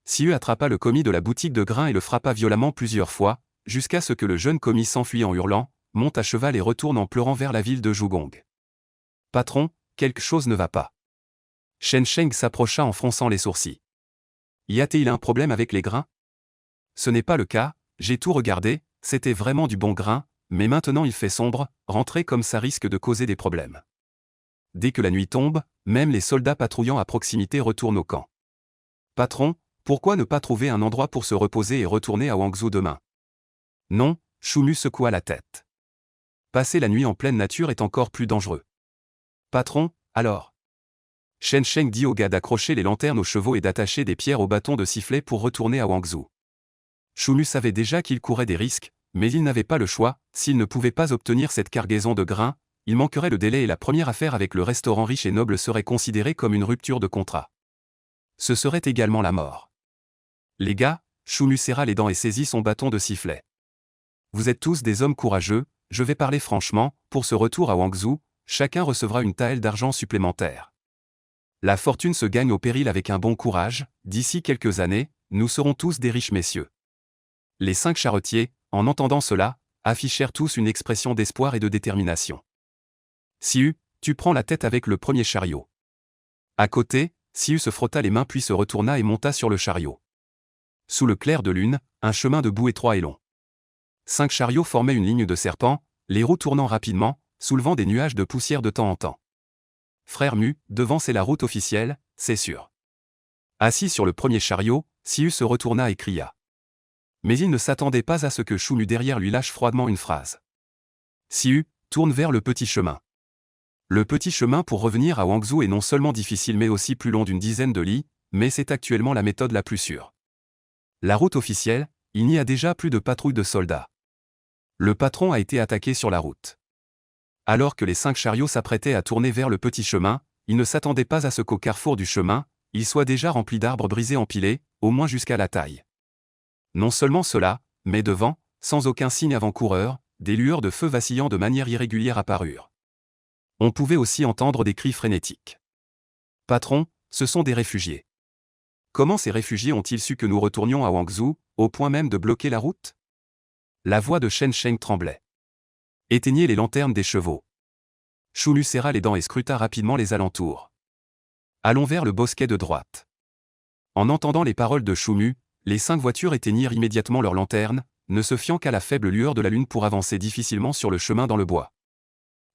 Siu attrapa le commis de la boutique de grains et le frappa violemment plusieurs fois, jusqu'à ce que le jeune commis s'enfuit en hurlant, monte à cheval et retourne en pleurant vers la ville de Jougong. Patron, quelque chose ne va pas. Shen Sheng s'approcha en fronçant les sourcils. Y a-t-il un problème avec les grains? Ce n'est pas le cas, j'ai tout regardé, c'était vraiment du bon grain, mais maintenant il fait sombre, rentrer comme ça risque de causer des problèmes. Dès que la nuit tombe, même les soldats patrouillant à proximité retournent au camp. Patron, pourquoi ne pas trouver un endroit pour se reposer et retourner à Wangzhou demain? Non, Choumu secoua la tête. Passer la nuit en pleine nature est encore plus dangereux. Patron, alors? Shen Sheng dit au gars d'accrocher les lanternes aux chevaux et d'attacher des pierres au bâton de sifflet pour retourner à Wangzhou. Choumu savait déjà qu'il courait des risques, mais il n'avait pas le choix, s'il ne pouvait pas obtenir cette cargaison de grains, il manquerait le délai et la première affaire avec le restaurant riche et noble serait considérée comme une rupture de contrat. Ce serait également la mort. Les gars, Choumu serra les dents et saisit son bâton de sifflet. Vous êtes tous des hommes courageux, je vais parler franchement, pour ce retour à Wangzhou, chacun recevra une taelle d'argent supplémentaire. La fortune se gagne au péril avec un bon courage, d'ici quelques années, nous serons tous des riches messieurs. Les 5 charretiers, en entendant cela, affichèrent tous une expression d'espoir et de détermination. Siu, tu prends la tête avec le premier chariot. À côté, Siu se frotta les mains puis se retourna et monta sur le chariot. Sous le clair de lune, un chemin de boue étroit et long. 5 chariots formaient une ligne de serpents, les roues tournant rapidement, soulevant des nuages de poussière de temps en temps. Frère Mu, devant c'est la route officielle, c'est sûr. Assis sur le premier chariot, Siu se retourna et cria. Mais il ne s'attendait pas à ce que Choumu derrière lui lâche froidement une phrase. Siu, tourne vers le petit chemin. Le petit chemin pour revenir à Wangzhou est non seulement difficile mais aussi plus long d'une dizaine de lis, mais c'est actuellement la méthode la plus sûre. La route officielle, il n'y a déjà plus de patrouilles de soldats. Le patron a été attaqué sur la route. Alors que les 5 chariots s'apprêtaient à tourner vers le petit chemin, ils ne s'attendaient pas à ce qu'au carrefour du chemin, il soit déjà rempli d'arbres brisés empilés, au moins jusqu'à la taille. Non seulement cela, mais devant, sans aucun signe avant-coureur, des lueurs de feu vacillant de manière irrégulière apparurent. On pouvait aussi entendre des cris frénétiques. Patron, ce sont des réfugiés. Comment ces réfugiés ont-ils su que nous retournions à Wangzhou, au point même de bloquer la route? La voix de Shen Sheng tremblait. Éteignez les lanternes des chevaux. Choumu serra les dents et scruta rapidement les alentours. Allons vers le bosquet de droite. En entendant les paroles de Choumu, les 5 voitures éteignirent immédiatement leurs lanternes, ne se fiant qu'à la faible lueur de la lune pour avancer difficilement sur le chemin dans le bois.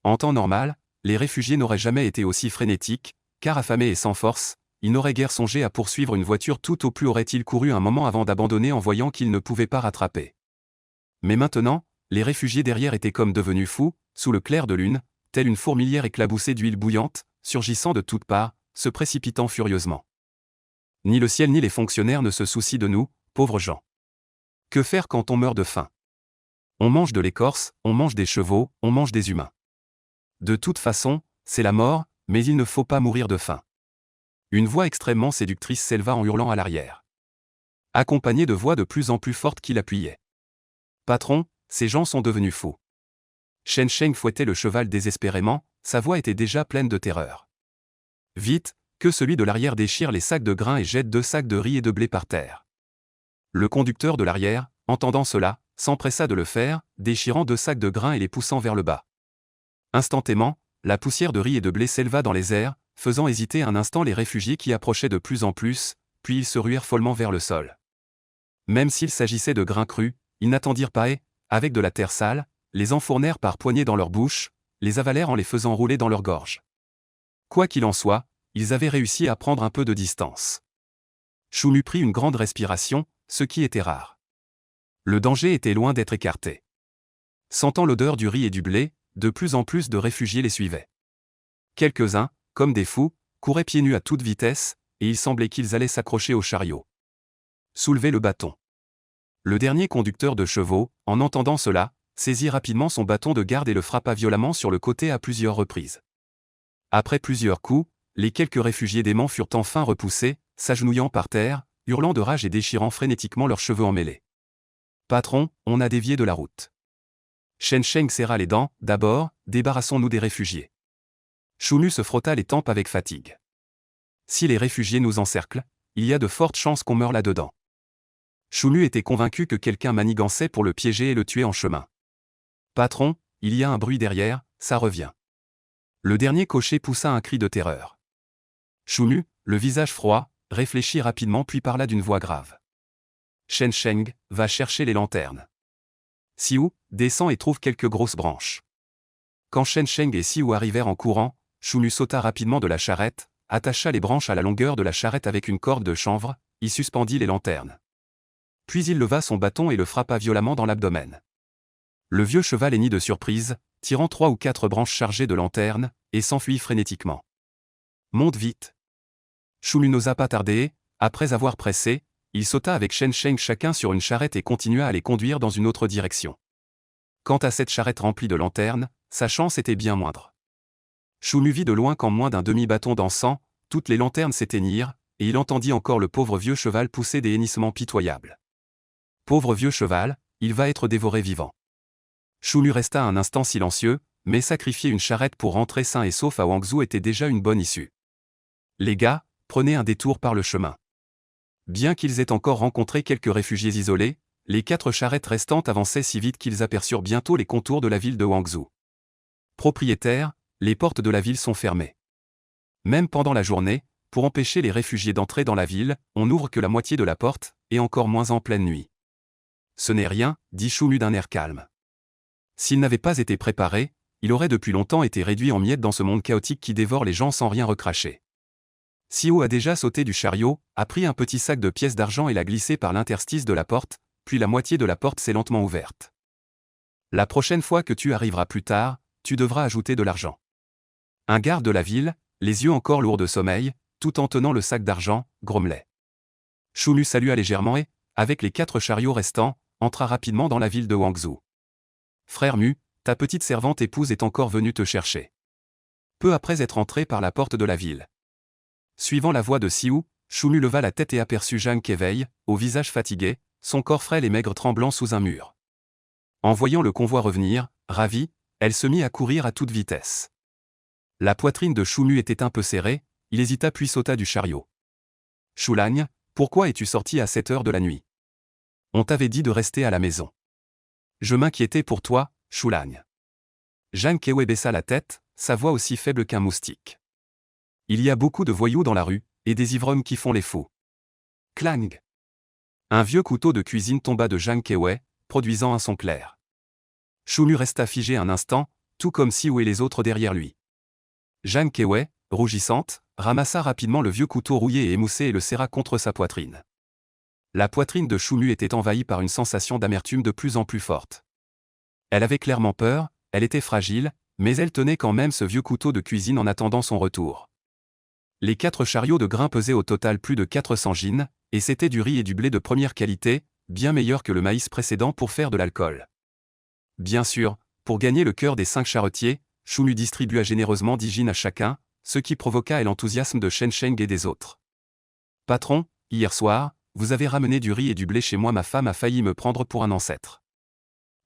En temps normal, les réfugiés n'auraient jamais été aussi frénétiques, car affamés et sans force, ils n'auraient guère songé à poursuivre une voiture tout au plus auraient-ils couru un moment avant d'abandonner en voyant qu'ils ne pouvaient pas rattraper. Mais maintenant, les réfugiés derrière étaient comme devenus fous, sous le clair de lune, telle une fourmilière éclaboussée d'huile bouillante, surgissant de toutes parts, se précipitant furieusement. Ni le ciel ni les fonctionnaires ne se soucient de nous, pauvres gens. Que faire quand on meurt de faim? On mange de l'écorce, on mange des chevaux, on mange des humains. De toute façon, c'est la mort, mais il ne faut pas mourir de faim. Une voix extrêmement séductrice s'éleva en hurlant à l'arrière. Accompagnée de voix de plus en plus fortes qui l'appuyaient. Patron, ces gens sont devenus fous. Shen Sheng fouettait le cheval désespérément, sa voix était déjà pleine de terreur. Vite, que celui de l'arrière déchire les sacs de grains et jette 2 sacs de riz et de blé par terre. Le conducteur de l'arrière, entendant cela, s'empressa de le faire, déchirant 2 sacs de grains et les poussant vers le bas. Instantanément, la poussière de riz et de blé s'éleva dans les airs, faisant hésiter un instant les réfugiés qui approchaient de plus en plus, puis ils se ruèrent follement vers le sol. Même s'il s'agissait de grains crus, ils n'attendirent pas et, avec de la terre sale, les enfournèrent par poignées dans leur bouche, les avalèrent en les faisant rouler dans leur gorge. Quoi qu'il en soit, ils avaient réussi à prendre un peu de distance. Choumu prit une grande respiration, ce qui était rare. Le danger était loin d'être écarté. Sentant l'odeur du riz et du blé, de plus en plus de réfugiés les suivaient. Quelques-uns, comme des fous, couraient pieds nus à toute vitesse, et il semblait qu'ils allaient s'accrocher au chariot. Soulever le bâton. Le dernier conducteur de chevaux, en entendant cela, saisit rapidement son bâton de garde et le frappa violemment sur le côté à plusieurs reprises. Après plusieurs coups, les quelques réfugiés déments furent enfin repoussés, s'agenouillant par terre, hurlant de rage et déchirant frénétiquement leurs cheveux emmêlés. « Patron, on a dévié de la route. » Shen Sheng serra les dents. « D'abord, débarrassons-nous des réfugiés. » Choumu se frotta les tempes avec fatigue. « Si les réfugiés nous encerclent, il y a de fortes chances qu'on meure là-dedans. » Choumu était convaincu que quelqu'un manigançait pour le piéger et le tuer en chemin. « Patron, il y a un bruit derrière, ça revient. » Le dernier cocher poussa un cri de terreur. Choumu, le visage froid, réfléchit rapidement puis parla d'une voix grave. « Shen Sheng, va chercher les lanternes. Xiu, descend et trouve quelques grosses branches. » Quand Shen Sheng et Xiu arrivèrent en courant, Choumu sauta rapidement de la charrette, attacha les branches à la longueur de la charrette avec une corde de chanvre, y suspendit les lanternes. Puis il leva son bâton et le frappa violemment dans l'abdomen. Le vieux cheval hennit de surprise, tirant 3 ou 4 branches chargées de lanternes, et s'enfuit frénétiquement. « Monte vite !» Choumu n'osa pas tarder, après avoir pressé, il sauta avec Shen Sheng chacun sur une charrette et continua à les conduire dans une autre direction. Quant à cette charrette remplie de lanternes, sa chance était bien moindre. Choumu vit de loin qu'en moins d'un demi-bâton d'encens, toutes les lanternes s'éteignirent, et il entendit encore le pauvre vieux cheval pousser des hennissements pitoyables. Pauvre vieux cheval, il va être dévoré vivant. Choumu resta un instant silencieux, mais sacrifier une charrette pour rentrer sain et sauf à Wangzhou était déjà une bonne issue. Les gars, prenez un détour par le chemin. Bien qu'ils aient encore rencontré quelques réfugiés isolés, les 4 charrettes restantes avançaient si vite qu'ils aperçurent bientôt les contours de la ville de Wangzhou. Propriétaire, les portes de la ville sont fermées. Même pendant la journée, pour empêcher les réfugiés d'entrer dans la ville, on n'ouvre que la moitié de la porte, et encore moins en pleine nuit. Ce n'est rien, dit Choumu d'un air calme. S'il n'avait pas été préparé, il aurait depuis longtemps été réduit en miettes dans ce monde chaotique qui dévore les gens sans rien recracher. Xiu a déjà sauté du chariot, a pris un petit sac de pièces d'argent et l'a glissé par l'interstice de la porte, puis la moitié de la porte s'est lentement ouverte. La prochaine fois que tu arriveras plus tard, tu devras ajouter de l'argent. Un garde de la ville, les yeux encore lourds de sommeil, tout en tenant le sac d'argent, grommelait. Choumu salua légèrement et, avec les 4 chariots restants, entra rapidement dans la ville de Wangzhou. Frère Mu, ta petite servante épouse est encore venue te chercher. Peu après être entré par la porte de la ville. Suivant la voix de Xiu, Choumu leva la tête et aperçut Zhang Keivei, au visage fatigué, son corps frêle et maigre tremblant sous un mur. En voyant le convoi revenir, ravie, elle se mit à courir à toute vitesse. La poitrine de Choumu était un peu serrée, il hésita puis sauta du chariot. « Choulagne, pourquoi es-tu sorti à cette heure de la nuit? On t'avait dit de rester à la maison. » « Je m'inquiétais pour toi, Choulagne. » Zhang Keivei baissa la tête, sa voix aussi faible qu'un moustique. « Il y a beaucoup de voyous dans la rue, et des ivrognes qui font les fous. » Clang. Un vieux couteau de cuisine tomba de Zhang Keivei, produisant un son clair. Choumu resta figé un instant, tout comme Xiu et les autres derrière lui. Zhang Keivei, rougissante, ramassa rapidement le vieux couteau rouillé et émoussé et le serra contre sa poitrine. La poitrine de Choumu était envahie par une sensation d'amertume de plus en plus forte. Elle avait clairement peur, elle était fragile, mais elle tenait quand même ce vieux couteau de cuisine en attendant son retour. Les 4 chariots de grains pesaient au total plus de 400 gines, et c'était du riz et du blé de première qualité, bien meilleur que le maïs précédent pour faire de l'alcool. Bien sûr, pour gagner le cœur des 5 charretiers, Choumu distribua généreusement 10 gines à chacun, ce qui provoqua l'enthousiasme de Shen Sheng et des autres. « Patron, hier soir, vous avez ramené du riz et du blé chez moi, ma femme a failli me prendre pour un ancêtre. »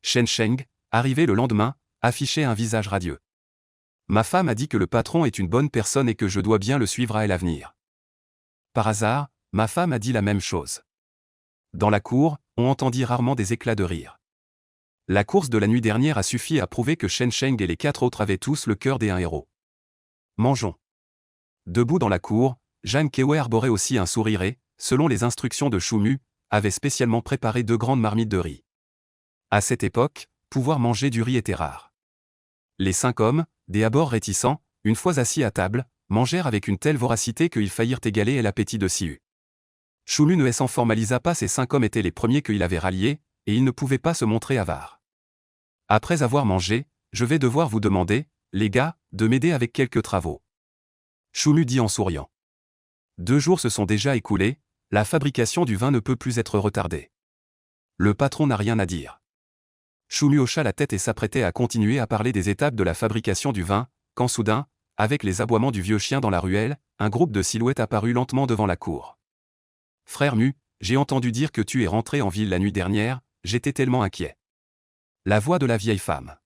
Shen Sheng, arrivé le lendemain, affichait un visage radieux. « Ma femme a dit que le patron est une bonne personne et que je dois bien le suivre à l'avenir. » Par hasard, ma femme a dit la même chose. Dans la cour, on entendit rarement des éclats de rire. La course de la nuit dernière a suffi à prouver que Shen Sheng et les 4 autres avaient tous le cœur des 1 héros. Mangeons. Debout dans la cour, Jeanne Kewe arborait aussi un sourire et, selon les instructions de Choumu, avait spécialement préparé 2 grandes marmites de riz. À cette époque, pouvoir manger du riz était rare. Les 5 hommes, des abords réticents, une fois assis à table, mangèrent avec une telle voracité qu'ils faillirent égaler l'appétit de Siu. Choumu ne s'en formalisa pas, ces 5 hommes étaient les premiers qu'il avait ralliés, et ils ne pouvaient pas se montrer avares. Après avoir mangé, je vais devoir vous demander, les gars, de m'aider avec quelques travaux. Choumu dit en souriant. 2 jours se sont déjà écoulés, la fabrication du vin ne peut plus être retardée. Le patron n'a rien à dire. Choumu hocha la tête et s'apprêtait à continuer à parler des étapes de la fabrication du vin, quand soudain, avec les aboiements du vieux chien dans la ruelle, un groupe de silhouettes apparut lentement devant la cour. « Frère Mu, j'ai entendu dire que tu es rentré en ville la nuit dernière, j'étais tellement inquiet. » La voix de la vieille femme.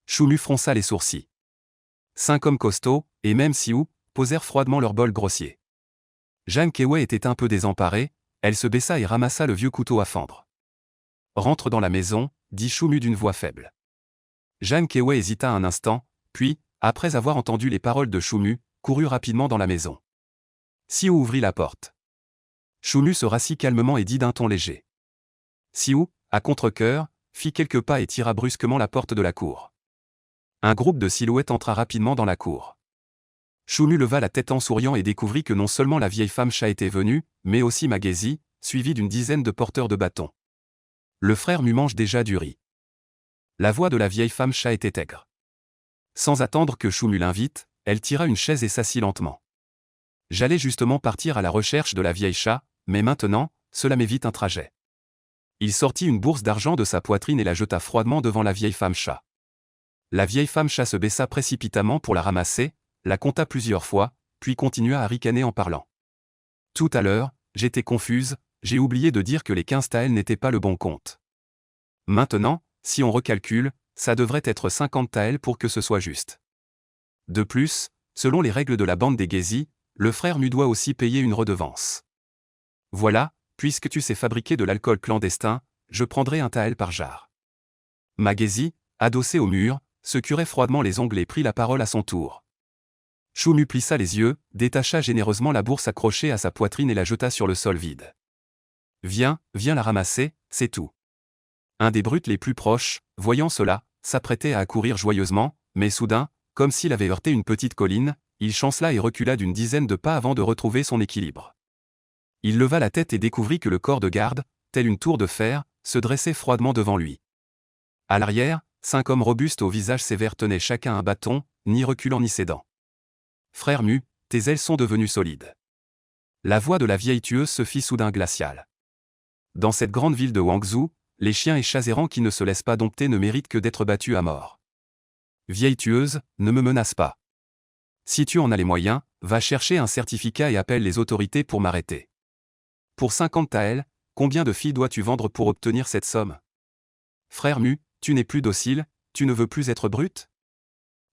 Choumu fronça les sourcils. 5 hommes costauds, et même Siu, posèrent froidement leur bol grossier. Jeanne Kewe était un peu désemparée, elle se baissa et ramassa le vieux couteau à fendre. « Rentre dans la maison, » dit Choumu d'une voix faible. Jeanne Kewe hésita un instant, puis, après avoir entendu les paroles de Choumu, courut rapidement dans la maison. Siu ouvrit la porte. Choumu se rassit calmement et dit d'un ton léger. Siu, à contre-cœur, fit quelques pas et tira brusquement la porte de la cour. Un groupe de silhouettes entra rapidement dans la cour. Choumu leva la tête en souriant et découvrit que non seulement la vieille femme chat était venue, mais aussi Magési, suivie d'une dizaine de porteurs de bâtons. Le frère Mu mange déjà du riz. La voix de la vieille femme chat était aigre. Sans attendre que Choumu l'invite, elle tira une chaise et s'assit lentement. J'allais justement partir à la recherche de la vieille chat, mais maintenant, cela m'évite un trajet. Il sortit une bourse d'argent de sa poitrine et la jeta froidement devant la vieille femme chat. La vieille femme chat se baissa précipitamment pour la ramasser, la compta plusieurs fois, puis continua à ricaner en parlant. Tout à l'heure, j'étais confuse, j'ai oublié de dire que les 15 taels n'étaient pas le bon compte. Maintenant, si on recalcule, ça devrait être 50 taels pour que ce soit juste. De plus, selon les règles de la bande des Gézi, le frère Mu doit aussi payer une redevance. Voilà, puisque tu sais fabriquer de l'alcool clandestin, je prendrai un tael par jarre. Magési, adossé au mur, se curait froidement les ongles et prit la parole à son tour. Choumu plissa les yeux, détacha généreusement la bourse accrochée à sa poitrine et la jeta sur le sol vide. Viens la ramasser, c'est tout. Un des brutes les plus proches, voyant cela, s'apprêtait à accourir joyeusement, mais soudain, comme s'il avait heurté une petite colline, il chancela et recula d'une dizaine de pas avant de retrouver son équilibre. Il leva la tête et découvrit que le corps de garde, tel une tour de fer, se dressait froidement devant lui. À l'arrière, 5 hommes robustes au visage sévère tenaient chacun un bâton, ni reculant ni cédant. « Frère Mu, tes ailes sont devenues solides. » La voix de la vieille tueuse se fit soudain glaciale. Dans cette grande ville de Wangzhou, les chiens et chats errants qui ne se laissent pas dompter ne méritent que d'être battus à mort. Vieille tueuse, ne me menace pas. Si tu en as les moyens, va chercher un certificat et appelle les autorités pour m'arrêter. Pour 50 taels, combien de filles dois-tu vendre pour obtenir cette somme? Frère Mu, tu n'es plus docile, tu ne veux plus être brute?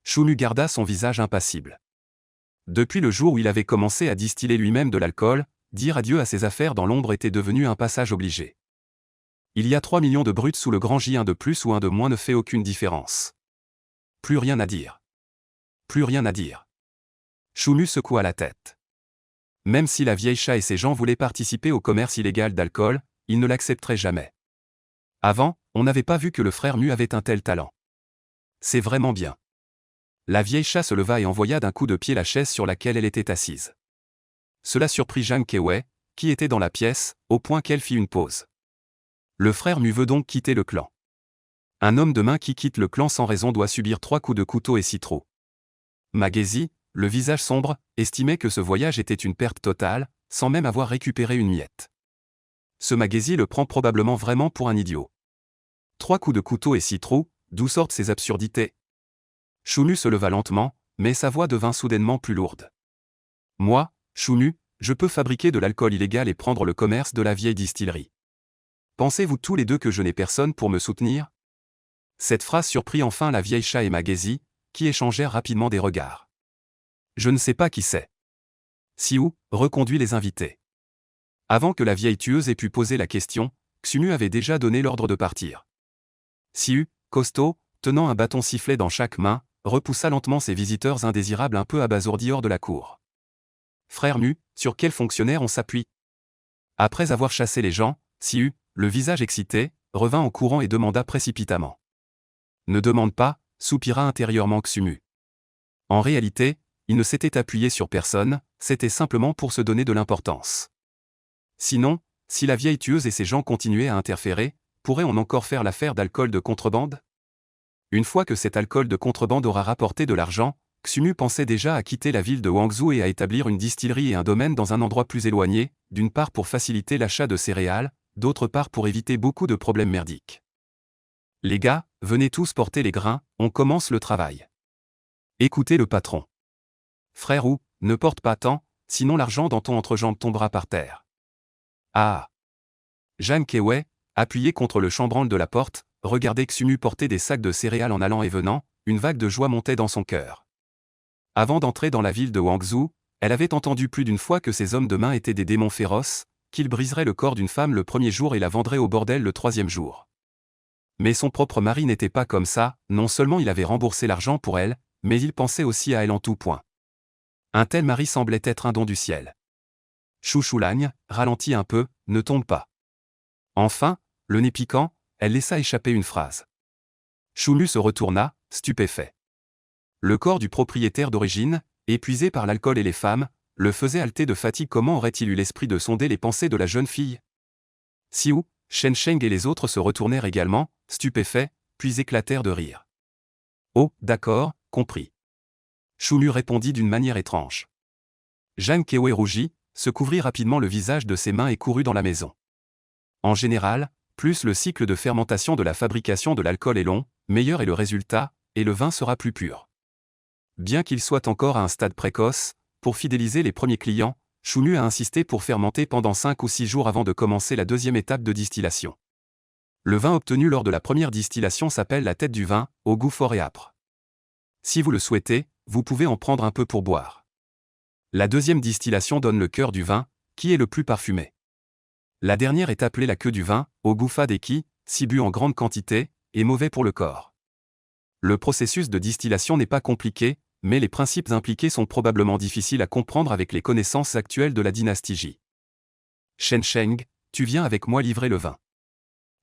Choumu garda son visage impassible. Depuis le jour où il avait commencé à distiller lui-même de l'alcool, dire adieu à ses affaires dans l'ombre était devenu un passage obligé. Il y a 3 millions de brutes sous le grand J, un de plus ou un de moins ne fait aucune différence. Plus rien à dire. Plus rien à dire. Choumu secoua la tête. Même si la vieille chat et ses gens voulaient participer au commerce illégal d'alcool, ils ne l'accepteraient jamais. Avant, on n'avait pas vu que le frère Mu avait un tel talent. C'est vraiment bien. La vieille chat se leva et envoya d'un coup de pied la chaise sur laquelle elle était assise. Cela surprit Jeanne Kewe, qui était dans la pièce, au point qu'elle fit une pause. Le frère Mu veut donc quitter le clan. Un homme de main qui quitte le clan sans raison doit subir 3 coups de couteau et citron. Magési, le visage sombre, estimait que ce voyage était une perte totale, sans même avoir récupéré une miette. Ce Magési le prend probablement vraiment pour un idiot. 3 coups de couteau et citron, d'où sortent ces absurdités? Choumu se leva lentement, mais sa voix devint soudainement plus lourde. Moi, Choumu, je peux fabriquer de l'alcool illégal et prendre le commerce de la vieille distillerie. Pensez-vous tous les deux que je n'ai personne pour me soutenir? Cette phrase surprit enfin la vieille chat et Magési, qui échangèrent rapidement des regards. Je ne sais pas qui c'est. Siu reconduit les invités. Avant que la vieille tueuse ait pu poser la question, Xumu avait déjà donné l'ordre de partir. Siu, costaud, tenant un bâton sifflet dans chaque main, repoussa lentement ses visiteurs indésirables un peu abasourdis hors de la cour. Frère Mu, sur quel fonctionnaire on s'appuie? Après avoir chassé les gens, Siu, le visage excité, revint en courant et demanda précipitamment. Ne demande pas, soupira intérieurement Xumu. En réalité, il ne s'était appuyé sur personne, c'était simplement pour se donner de l'importance. Sinon, si la vieille tueuse et ses gens continuaient à interférer, pourrait-on encore faire l'affaire d'alcool de contrebande? Une fois que cet alcool de contrebande aura rapporté de l'argent, Xumu pensait déjà à quitter la ville de Huangzhou et à établir une distillerie et un domaine dans un endroit plus éloigné, d'une part pour faciliter l'achat de céréales, d'autre part pour éviter beaucoup de problèmes merdiques. Les gars, venez tous porter les grains, on commence le travail. Écoutez le patron. Frère Wu, ne porte pas tant, sinon l'argent dans ton entrejambe tombera par terre. Ah. Jeanne Kewei, appuyé contre le chambranle de la porte, regardait Xumu porter des sacs de céréales en allant et venant, une vague de joie montait dans son cœur. Avant d'entrer dans la ville de Huangzhou, elle avait entendu plus d'une fois que ces hommes de main étaient des démons féroces, qu'ils briseraient le corps d'une femme le premier jour et la vendraient au bordel le troisième jour. Mais son propre mari n'était pas comme ça, non seulement il avait remboursé l'argent pour elle, mais il pensait aussi à elle en tout point. Un tel mari semblait être un don du ciel. Chouchoulagne, ralentis un peu, ne tombe pas. Enfin, le nez piquant, elle laissa échapper une phrase. Choumu se retourna, stupéfait. Le corps du propriétaire d'origine, épuisé par l'alcool et les femmes, le faisait halter de fatigue. Comment aurait-il eu l'esprit de sonder les pensées de la jeune fille? Siu, Shen Sheng et les autres se retournèrent également, stupéfaits, puis éclatèrent de rire. Oh, d'accord, compris. Choumu répondit d'une manière étrange. Jeanne Kewei rougit, se couvrit rapidement le visage de ses mains et courut dans la maison. En général, plus le cycle de fermentation de la fabrication de l'alcool est long, meilleur est le résultat, et le vin sera plus pur. Bien qu'il soit encore à un stade précoce, pour fidéliser les premiers clients, Choumu a insisté pour fermenter pendant 5 ou 6 jours avant de commencer la deuxième étape de distillation. Le vin obtenu lors de la première distillation s'appelle la tête du vin, au goût fort et âpre. Si vous le souhaitez, vous pouvez en prendre un peu pour boire. La deuxième distillation donne le cœur du vin, qui est le plus parfumé. La dernière est appelée la queue du vin, au goût fade et qui, si bu en grande quantité, est mauvais pour le corps. Le processus de distillation n'est pas compliqué, mais les principes impliqués sont probablement difficiles à comprendre avec les connaissances actuelles de la dynastie Ji. Shen Sheng, tu viens avec moi livrer le vin.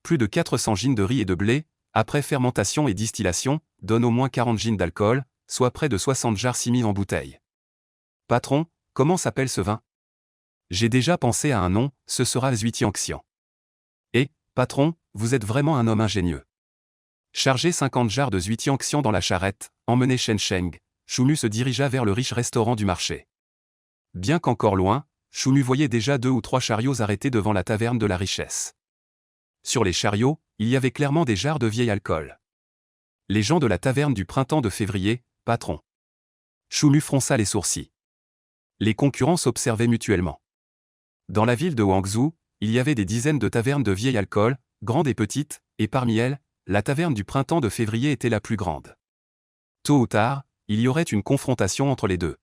Plus de 400 gins de riz et de blé, après fermentation et distillation, donnent au moins 40 gins d'alcool, soit près de 60 jarres simi en bouteille. Patron, comment s'appelle ce vin? J'ai déjà pensé à un nom, ce sera Zuitiangxian. Et, patron, vous êtes vraiment un homme ingénieux. Chargez 50 jarres de Zuitiangxian dans la charrette, emmenez Shen Sheng, Choumu se dirigea vers le riche restaurant du marché. Bien qu'encore loin, Choumu voyait déjà 2 ou 3 chariots arrêtés devant la taverne de la richesse. Sur les chariots, il y avait clairement des jarres de vieil alcool. Les gens de la taverne du printemps de février, patron. Choumu fronça les sourcils. Les concurrents s'observaient mutuellement. Dans la ville de Huangzhou, il y avait des dizaines de tavernes de vieil alcool, grandes et petites, et parmi elles, la taverne du printemps de février était la plus grande. Tôt ou tard, il y aurait une confrontation entre les deux.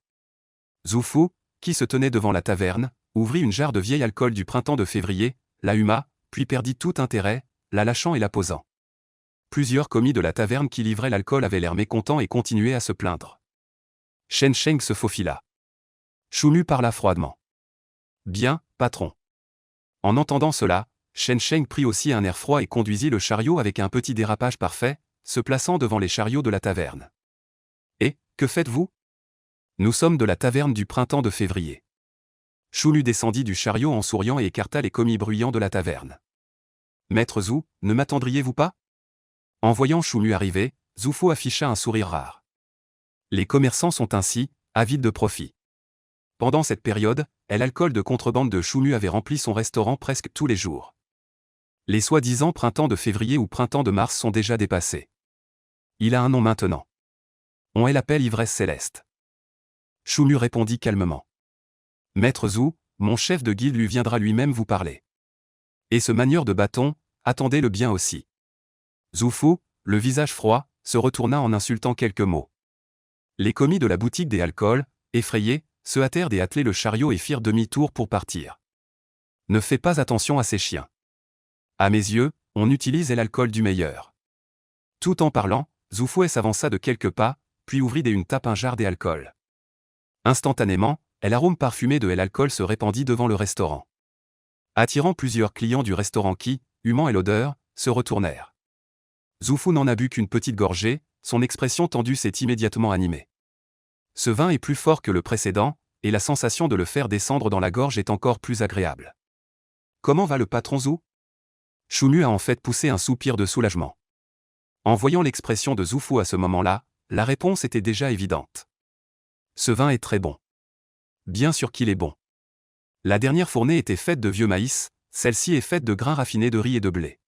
Zhu Fu, qui se tenait devant la taverne, ouvrit une jarre de vieil alcool du printemps de février, la huma, puis perdit tout intérêt, la lâchant et la posant. Plusieurs commis de la taverne qui livraient l'alcool avaient l'air mécontents et continuaient à se plaindre. Shen Sheng se faufila. Choumu parla froidement. Bien, patron. En entendant cela, Shen Sheng prit aussi un air froid et conduisit le chariot avec un petit dérapage parfait, se plaçant devant les chariots de la taverne. Et, que faites-vous? Nous sommes de la taverne du printemps de février. Choumu descendit du chariot en souriant et écarta les commis bruyants de la taverne. Maître Zhu, ne m'attendriez-vous pas? En voyant Choumu arriver, Zhu Fu afficha un sourire rare. Les commerçants sont ainsi, avides de profit. Pendant cette période, l'alcool de contrebande de Choumu avait rempli son restaurant presque tous les jours. Les soi-disant printemps de février ou printemps de mars sont déjà dépassés. Il a un nom maintenant. On l'appelle ivresse céleste. Choumu répondit calmement. Maître Zhu, mon chef de guilde lui viendra lui-même vous parler. Et ce manieur de bâton, attendez-le bien aussi. Zhu Fu, le visage froid, se retourna en insultant quelques mots. Les commis de la boutique des alcools, effrayés, se hâtèrent d'atteler le chariot et firent demi-tour pour partir. Ne fais pas attention à ces chiens. À mes yeux, on utilise l'alcool du meilleur. Tout en parlant, Zhu Fu s'avança de quelques pas, puis ouvrit une tape un jarre d'alcool. Instantanément, et l'arôme parfumé de l'alcool se répandit devant le restaurant, attirant plusieurs clients du restaurant qui, humant l'odeur, se retournèrent. Zhu Fu n'en a bu qu'une petite gorgée, son expression tendue s'est immédiatement animée. Ce vin est plus fort que le précédent, et la sensation de le faire descendre dans la gorge est encore plus agréable. Comment va le patron Zhu? Chu Mu a en fait poussé un soupir de soulagement. En voyant l'expression de Zhu Fu à ce moment-là, la réponse était déjà évidente. Ce vin est très bon. Bien sûr qu'il est bon. La dernière fournée était faite de vieux maïs, celle-ci est faite de grains raffinés de riz et de blé.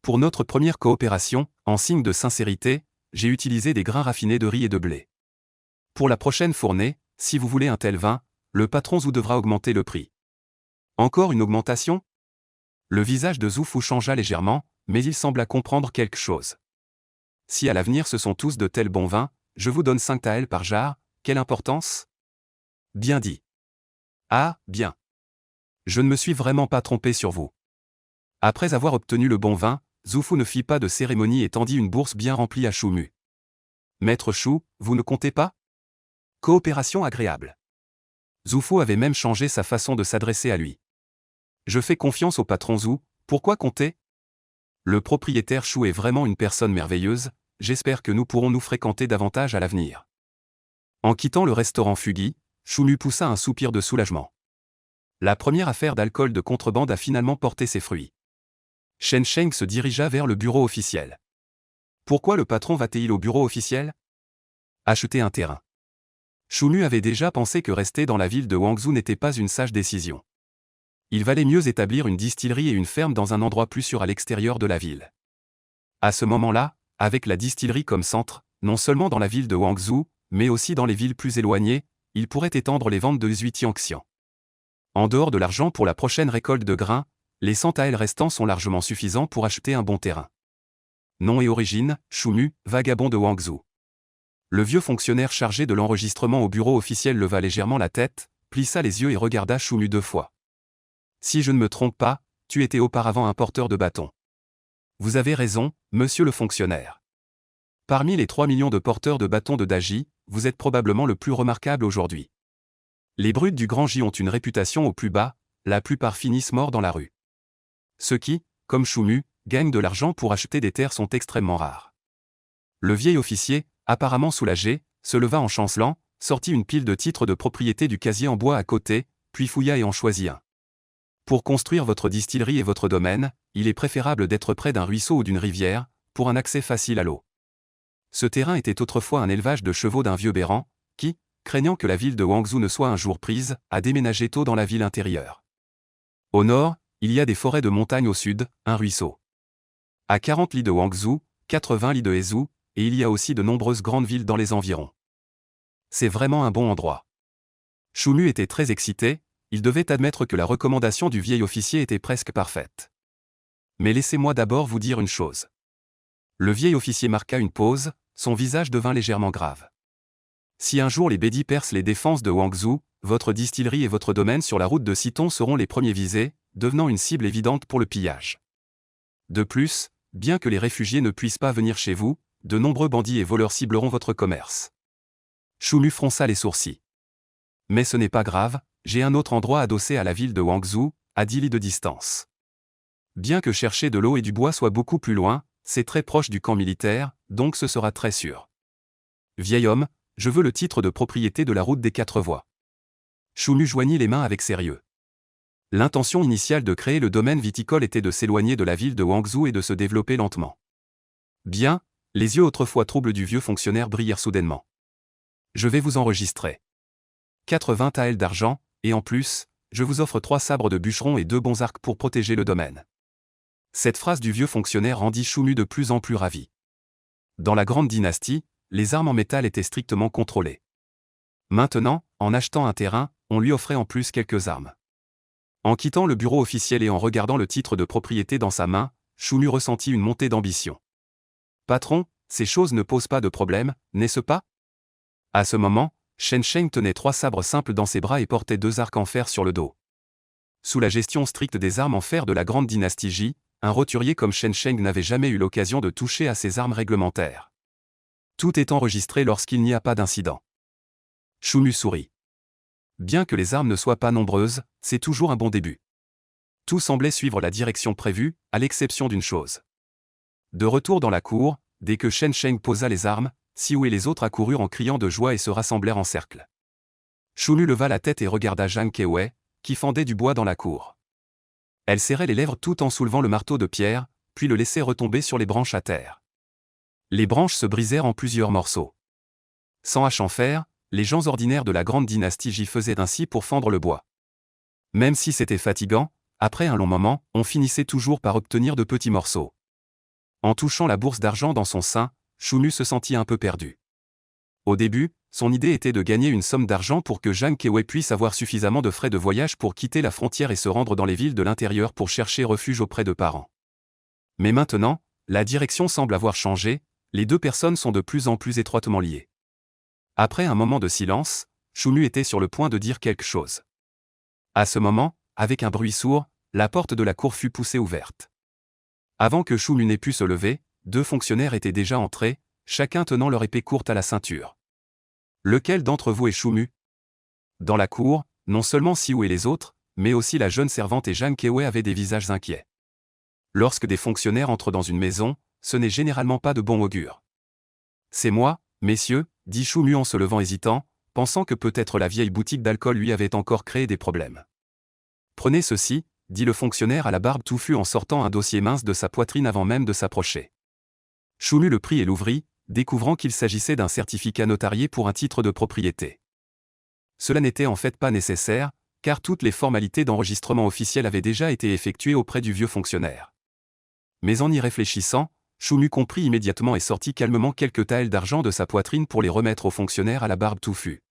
Pour notre première coopération, en signe de sincérité, j'ai utilisé des grains raffinés de riz et de blé. Pour la prochaine fournée, si vous voulez un tel vin, le patron Zhu devra augmenter le prix. Encore une augmentation? Le visage de Zhu Fu changea légèrement, mais il sembla comprendre quelque chose. Si à l'avenir ce sont tous de tels bons vins, je vous donne 5 taels par jarre, quelle importance? Bien dit. Ah, bien. Je ne me suis vraiment pas trompé sur vous. Après avoir obtenu le bon vin, Zhu Fu ne fit pas de cérémonie et tendit une bourse bien remplie à Chu Mu. Maître Chu, vous ne comptez pas? Coopération agréable. Zhu Fu avait même changé sa façon de s'adresser à lui. Je fais confiance au patron Zhu, pourquoi compter? Le propriétaire Chu est vraiment une personne merveilleuse, j'espère que nous pourrons nous fréquenter davantage à l'avenir. En quittant le restaurant Fugi, Chu Mu poussa un soupir de soulagement. La première affaire d'alcool de contrebande a finalement porté ses fruits. Shen Sheng se dirigea vers le bureau officiel. Pourquoi le patron va-t-il au bureau officiel? Acheter un terrain. Chu Mu avait déjà pensé que rester dans la ville de Guangzhou n'était pas une sage décision. Il valait mieux établir une distillerie et une ferme dans un endroit plus sûr à l'extérieur de la ville. À ce moment-là, avec la distillerie comme centre, non seulement dans la ville de Guangzhou, mais aussi dans les villes plus éloignées, il pourrait étendre les ventes de Zhuitiangxian. En dehors de l'argent pour la prochaine récolte de grains, les 100 taels restants sont largement suffisants pour acheter un bon terrain. Nom et origine, Chu Mu, vagabond de Guangzhou. Le vieux fonctionnaire chargé de l'enregistrement au bureau officiel leva légèrement la tête, plissa les yeux et regarda Chu Mu 2 fois. Si je ne me trompe pas, tu étais auparavant un porteur de bâtons. Vous avez raison, monsieur le fonctionnaire. Parmi les 3 millions de porteurs de bâtons de Daji, vous êtes probablement le plus remarquable aujourd'hui. Les brutes du Grand J ont une réputation au plus bas, la plupart finissent morts dans la rue. Ceux qui, comme Chu Mu, gagnent de l'argent pour acheter des terres sont extrêmement rares. Le vieil officier, apparemment soulagé, se leva en chancelant, sortit une pile de titres de propriété du casier en bois à côté, puis fouilla et en choisit un. Pour construire votre distillerie et votre domaine, il est préférable d'être près d'un ruisseau ou d'une rivière, pour un accès facile à l'eau. Ce terrain était autrefois un élevage de chevaux d'un vieux béran, qui, craignant que la ville de Guangzhou ne soit un jour prise, a déménagé tôt dans la ville intérieure. Au nord, il y a des forêts de montagne au sud, un ruisseau. À 40 li de Guangzhou, 80 li de Hezhou, et il y a aussi de nombreuses grandes villes dans les environs. C'est vraiment un bon endroit. Chu Mu était très excité, il devait admettre que la recommandation du vieil officier était presque parfaite. Mais laissez-moi d'abord vous dire une chose. Le vieil officier marqua une pause, son visage devint légèrement grave. Si un jour les Bédis percent les défenses de Guangzhou, votre distillerie et votre domaine sur la route de Siton seront les premiers visés, devenant une cible évidente pour le pillage. De plus, bien que les réfugiés ne puissent pas venir chez vous, de nombreux bandits et voleurs cibleront votre commerce. Chu Mu fronça les sourcils. Mais ce n'est pas grave, j'ai un autre endroit adossé à la ville de Guangzhou, à 10 li de distance. Bien que chercher de l'eau et du bois soit beaucoup plus loin, c'est très proche du camp militaire, donc ce sera très sûr. Vieil homme, je veux le titre de propriété de la route des 4 voies. Chu Mu joignit les mains avec sérieux. L'intention initiale de créer le domaine viticole était de s'éloigner de la ville de Guangzhou et de se développer lentement. Bien, les yeux autrefois troubles du vieux fonctionnaire brillèrent soudainement. Je vais vous enregistrer. 80 taels d'argent, et en plus, je vous offre 3 sabres de bûcheron et 2 bons arcs pour protéger le domaine. Cette phrase du vieux fonctionnaire rendit Chu Mu de plus en plus ravi. Dans la grande dynastie, les armes en métal étaient strictement contrôlées. Maintenant, en achetant un terrain, on lui offrait en plus quelques armes. En quittant le bureau officiel et en regardant le titre de propriété dans sa main, Chu Mu ressentit une montée d'ambition. Patron, ces choses ne posent pas de problème, n'est-ce pas? À ce moment, Shen Sheng tenait 3 sabres simples dans ses bras et portait 2 arcs en fer sur le dos. Sous la gestion stricte des armes en fer de la grande dynastie Ji, un roturier comme Shen Sheng n'avait jamais eu l'occasion de toucher à ces armes réglementaires. Tout est enregistré lorsqu'il n'y a pas d'incident. Chu Mu sourit. Bien que les armes ne soient pas nombreuses, c'est toujours un bon début. Tout semblait suivre la direction prévue, à l'exception d'une chose. De retour dans la cour, dès que Shen Sheng posa les armes, Xiu et les autres accoururent en criant de joie et se rassemblèrent en cercle. Chunu leva la tête et regarda Zhang Kewei, qui fendait du bois dans la cour. Elle serrait les lèvres tout en soulevant le marteau de pierre, puis le laissait retomber sur les branches à terre. Les branches se brisèrent en plusieurs morceaux. Sans hache en fer, les gens ordinaires de la grande dynastie j'y faisaient ainsi pour fendre le bois. Même si c'était fatigant, après un long moment, on finissait toujours par obtenir de petits morceaux. En touchant la bourse d'argent dans son sein, Chunu se sentit un peu perdu. Au début, son idée était de gagner une somme d'argent pour que Zhang Kewei puisse avoir suffisamment de frais de voyage pour quitter la frontière et se rendre dans les villes de l'intérieur pour chercher refuge auprès de parents. Mais maintenant, la direction semble avoir changé, les deux personnes sont de plus en plus étroitement liées. Après un moment de silence, Chunu était sur le point de dire quelque chose. À ce moment, avec un bruit sourd, la porte de la cour fut poussée ouverte. Avant que Chunu n'ait pu se lever, deux fonctionnaires étaient déjà entrés, chacun tenant leur épée courte à la ceinture. Lequel d'entre vous est Chunu ? Dans la cour, non seulement Xiu et les autres, mais aussi la jeune servante et Zhang Kewei avaient des visages inquiets. Lorsque des fonctionnaires entrent dans une maison, ce n'est généralement pas de bon augure. C'est moi, messieurs, dit Chunu en se levant hésitant, pensant que peut-être la vieille boutique d'alcool lui avait encore créé des problèmes. Prenez ceci, dit le fonctionnaire à la barbe touffue en sortant un dossier mince de sa poitrine avant même de s'approcher. Chunu le prit et l'ouvrit, découvrant qu'il s'agissait d'un certificat notarié pour un titre de propriété. Cela n'était en fait pas nécessaire, car toutes les formalités d'enregistrement officiel avaient déjà été effectuées auprès du vieux fonctionnaire. Mais en y réfléchissant, Chunu comprit immédiatement et sortit calmement quelques taels d'argent de sa poitrine pour les remettre au fonctionnaire à la barbe touffue.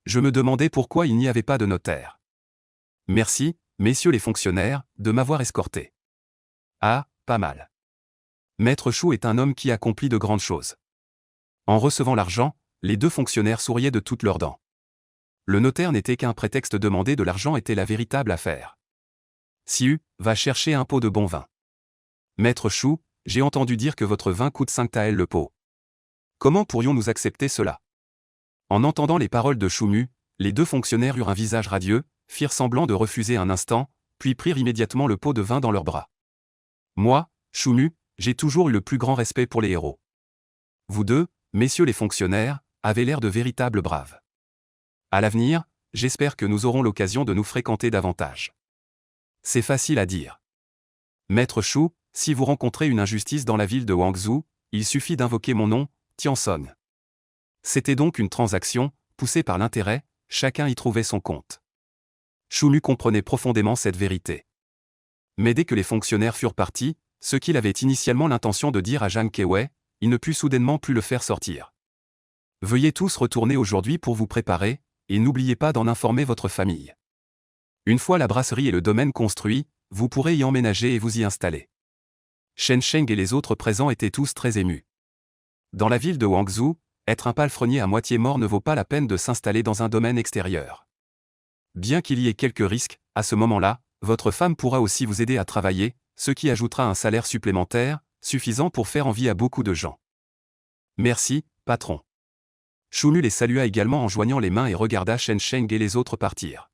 Je me demandais pourquoi il n'y avait pas de notaire. Merci, messieurs les fonctionnaires, de m'avoir escorté. Ah, pas mal. Maître Chou est un homme qui accomplit de grandes choses. En recevant l'argent, les deux fonctionnaires souriaient de toutes leurs dents. Le notaire n'était qu'un prétexte, demander de l'argent était la véritable affaire. Xiu, va chercher un pot de bon vin. Maître Chou, j'ai entendu dire que votre vin coûte 5 taels le pot. Comment pourrions-nous accepter cela ? En entendant les paroles de Chunu, les deux fonctionnaires eurent un visage radieux, firent semblant de refuser un instant, puis prirent immédiatement le pot de vin dans leurs bras. Moi, Chunu, j'ai toujours eu le plus grand respect pour les héros. Vous deux, messieurs les fonctionnaires, avez l'air de véritables braves. À l'avenir, j'espère que nous aurons l'occasion de nous fréquenter davantage. C'est facile à dire. Maître Chou, si vous rencontrez une injustice dans la ville de Wangzhou, il suffit d'invoquer mon nom, Tiansong. C'était donc une transaction, poussée par l'intérêt, chacun y trouvait son compte. Chunu comprenait profondément cette vérité. Mais dès que les fonctionnaires furent partis, ce qu'il avait initialement l'intention de dire à Zhang Kewei, il ne put soudainement plus le faire sortir. Veuillez tous retourner aujourd'hui pour vous préparer, et n'oubliez pas d'en informer votre famille. Une fois la brasserie et le domaine construits, vous pourrez y emménager et vous y installer. Shen Sheng et les autres présents étaient tous très émus. Dans la ville de Wangzhou, être un palefrenier à moitié mort ne vaut pas la peine de s'installer dans un domaine extérieur. Bien qu'il y ait quelques risques, à ce moment-là, votre femme pourra aussi vous aider à travailler, ce qui ajoutera un salaire supplémentaire, suffisant pour faire envie à beaucoup de gens. Merci, patron. Chunu les salua également en joignant les mains et regarda Shen Sheng et les autres partir.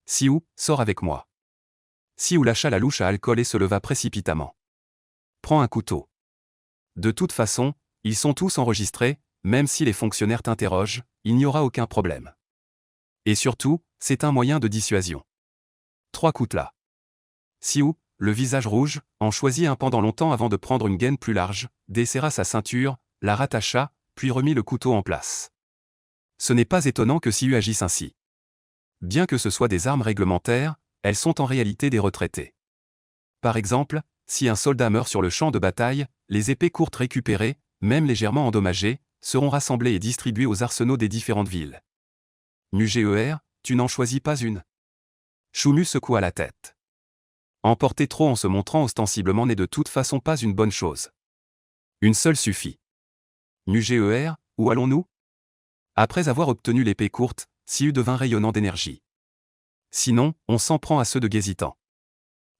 Xiu, sors avec moi. Xiu lâcha la louche à alcool et se leva précipitamment. Prends un couteau. De toute façon, ils sont tous enregistrés, même si les fonctionnaires t'interrogent, il n'y aura aucun problème. Et surtout, c'est un moyen de dissuasion. 3 coutelas. Xiu, le visage rouge, en choisit un pendant longtemps avant de prendre une gaine plus large, desserra sa ceinture, la rattacha, puis remit le couteau en place. Ce n'est pas étonnant que Xiu agisse ainsi. Bien que ce soit des armes réglementaires, elles sont en réalité des retraités. Par exemple, si un soldat meurt sur le champ de bataille, les épées courtes récupérées, même légèrement endommagées, seront rassemblées et distribuées aux arsenaux des différentes villes. Muger, tu n'en choisis pas une. Chunu secoua la tête. Emporter trop en se montrant ostensiblement n'est de toute façon pas une bonne chose. Une seule suffit. Muger, où allons-nous ? Après avoir obtenu l'épée courte, Xiu devint rayonnant d'énergie. Sinon, on s'en prend à ceux de Gézitan.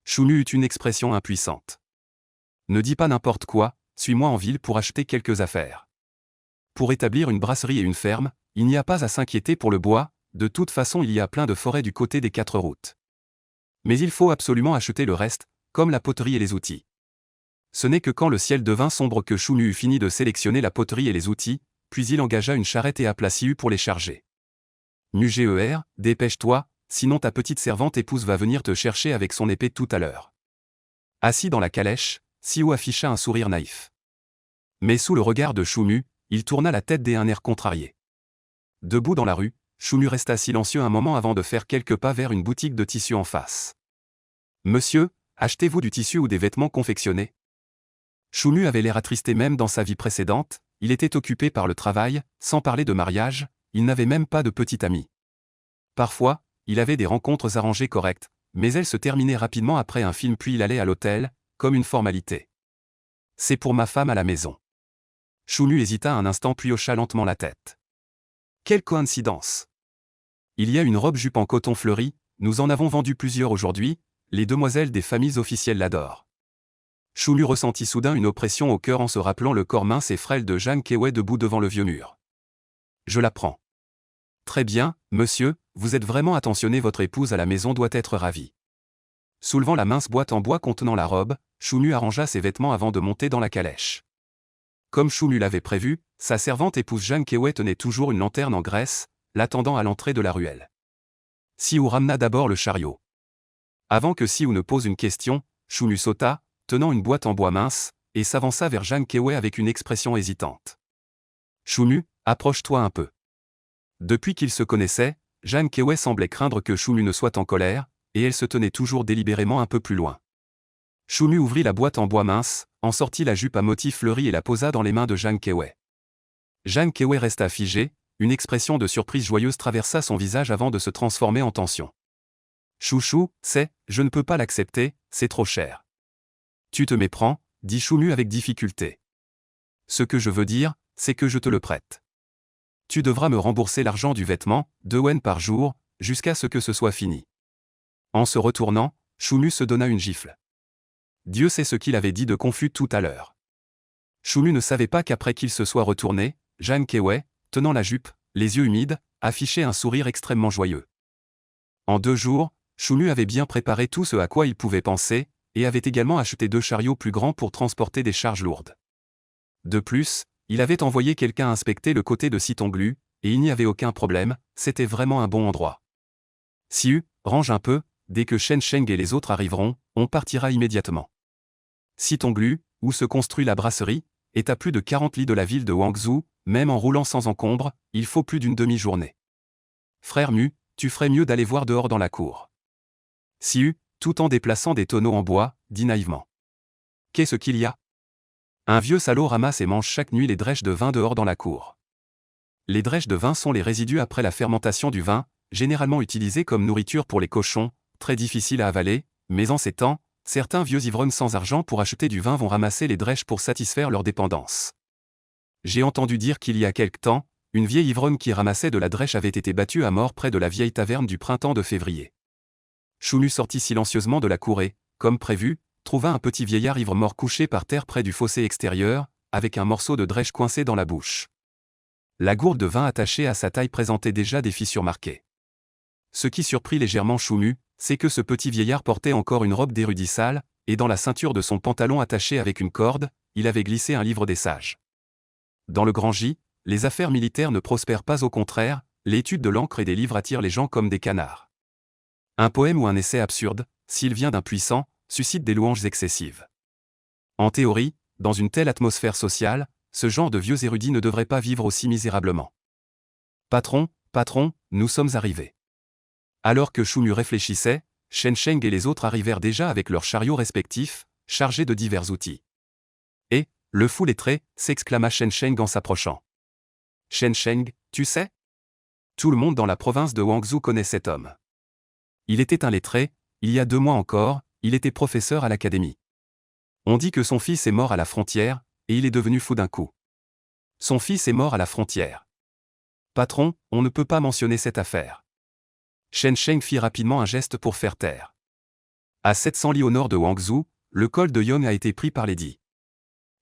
Chunu eut une expression impuissante. Ne dis pas n'importe quoi, suis-moi en ville pour acheter quelques affaires. Pour établir une brasserie et une ferme, il n'y a pas à s'inquiéter pour le bois, de toute façon il y a plein de forêts du côté des 4 routes. Mais il faut absolument acheter le reste, comme la poterie et les outils. Ce n'est que quand le ciel devint sombre que Chunu eut fini de sélectionner la poterie et les outils, puis il engagea une charrette et appela Siu pour les charger. Nuger, dépêche-toi, sinon ta petite servante épouse va venir te chercher avec son épée tout à l'heure. Assis dans la calèche, Siu afficha un sourire naïf. Mais sous le regard de Chunu, il tourna la tête d'un air contrarié. Debout dans la rue, Chunu resta silencieux un moment avant de faire quelques pas vers une boutique de tissu en face. « Monsieur, achetez-vous du tissu ou des vêtements confectionnés ?» Chunu avait l'air attristé même dans sa vie précédente, il était occupé par le travail, sans parler de mariage, il n'avait même pas de petite amie. Parfois, il avait des rencontres arrangées correctes, mais elles se terminaient rapidement après un film puis il allait à l'hôtel, comme une formalité. « C'est pour ma femme à la maison. » Chunu hésita un instant puis hocha lentement la tête. Quelle coïncidence! Il y a une robe-jupe en coton fleuri, nous en avons vendu plusieurs aujourd'hui, les demoiselles des familles officielles l'adorent. Chunu ressentit soudain une oppression au cœur en se rappelant le corps mince et frêle de Jeanne Kewei debout devant le vieux mur. Je la prends. Très bien, monsieur, vous êtes vraiment attentionné, votre épouse à la maison doit être ravie. Soulevant la mince boîte en bois contenant la robe, Chunu arrangea ses vêtements avant de monter dans la calèche. Comme Chunu l'avait prévu, sa servante épouse Jeanne Kewei tenait toujours une lanterne en graisse, l'attendant à l'entrée de la ruelle. Siu ramena d'abord le chariot. Avant que Siu ne pose une question, Chunu sauta, tenant une boîte en bois mince, et s'avança vers Jeanne Kewei avec une expression hésitante. Chunu, approche-toi un peu. Depuis qu'ils se connaissaient, Jeanne Kewei semblait craindre que Chunu ne soit en colère, et elle se tenait toujours délibérément un peu plus loin. Chunu ouvrit la boîte en bois mince, en sortit la jupe à motif fleuri et la posa dans les mains de Jeanne Kewei. Jeanne Kewei resta figée, une expression de surprise joyeuse traversa son visage avant de se transformer en tension. Chouchou, je ne peux pas l'accepter, c'est trop cher. Tu te méprends, dit Chunu avec difficulté. Ce que je veux dire, c'est que je te le prête. Tu devras me rembourser l'argent du vêtement, 2 wen par jour, jusqu'à ce que ce soit fini. En se retournant, Chunu se donna une gifle. Dieu sait ce qu'il avait dit de confus tout à l'heure. Chunu ne savait pas qu'après qu'il se soit retourné, Jeanne Kewei, tenant la jupe, les yeux humides, affichait un sourire extrêmement joyeux. En 2 jours, Chunu avait bien préparé tout ce à quoi il pouvait penser, et avait également acheté 2 chariots plus grands pour transporter des charges lourdes. De plus, il avait envoyé quelqu'un inspecter le côté de Sitonglu, et il n'y avait aucun problème, c'était vraiment un bon endroit. Siu, range un peu, dès que Shen Sheng et les autres arriveront, on partira immédiatement. Sitonglu, où se construit la brasserie, est à plus de 40 li de la ville de Wangzhou, même en roulant sans encombre, il faut plus d'une demi-journée. Frère Mu, tu ferais mieux d'aller voir dehors dans la cour. Siu, tout en déplaçant des tonneaux en bois, dit naïvement. Qu'est-ce qu'il y a? Un vieux salaud ramasse et mange chaque nuit les drèches de vin dehors dans la cour. Les drèches de vin sont les résidus après la fermentation du vin, généralement utilisés comme nourriture pour les cochons, très difficiles à avaler, mais en ces temps, certains vieux ivrognes sans argent pour acheter du vin vont ramasser les drèches pour satisfaire leur dépendance. J'ai entendu dire qu'il y a quelque temps, une vieille ivrogne qui ramassait de la drèche avait été battue à mort près de la vieille taverne du printemps de février. Chunu sortit silencieusement de la cour et, comme prévu, trouva un petit vieillard ivre mort couché par terre près du fossé extérieur, avec un morceau de drèche coincé dans la bouche. La gourde de vin attachée à sa taille présentait déjà des fissures marquées. Ce qui surprit légèrement Chunu, c'est que ce petit vieillard portait encore une robe d'érudit sale, et dans la ceinture de son pantalon attaché avec une corde, il avait glissé un livre des sages. Dans le Grand J, les affaires militaires ne prospèrent pas, au contraire, l'étude de l'encre et des livres attire les gens comme des canards. Un poème ou un essai absurde, s'il vient d'un puissant, suscite des louanges excessives. En théorie, dans une telle atmosphère sociale, ce genre de vieux érudits ne devrait pas vivre aussi misérablement. Patron, nous sommes arrivés. Alors que Chunu réfléchissait, Shen Sheng et les autres arrivèrent déjà avec leurs chariots respectifs, chargés de divers outils. Et, le fou lettré, s'exclama Shen Sheng en s'approchant. Shen Sheng, tu sais? Tout le monde dans la province de Wangzhou connaît cet homme. Il était un lettré, il y a 2 mois encore, il était professeur à l'académie. On dit que son fils est mort à la frontière, et il est devenu fou d'un coup. Son fils est mort à la frontière. Patron, on ne peut pas mentionner cette affaire. Shen Sheng fit rapidement un geste pour faire taire. À 700 li au nord de Wangzhou, le col de Yong a été pris par les Di.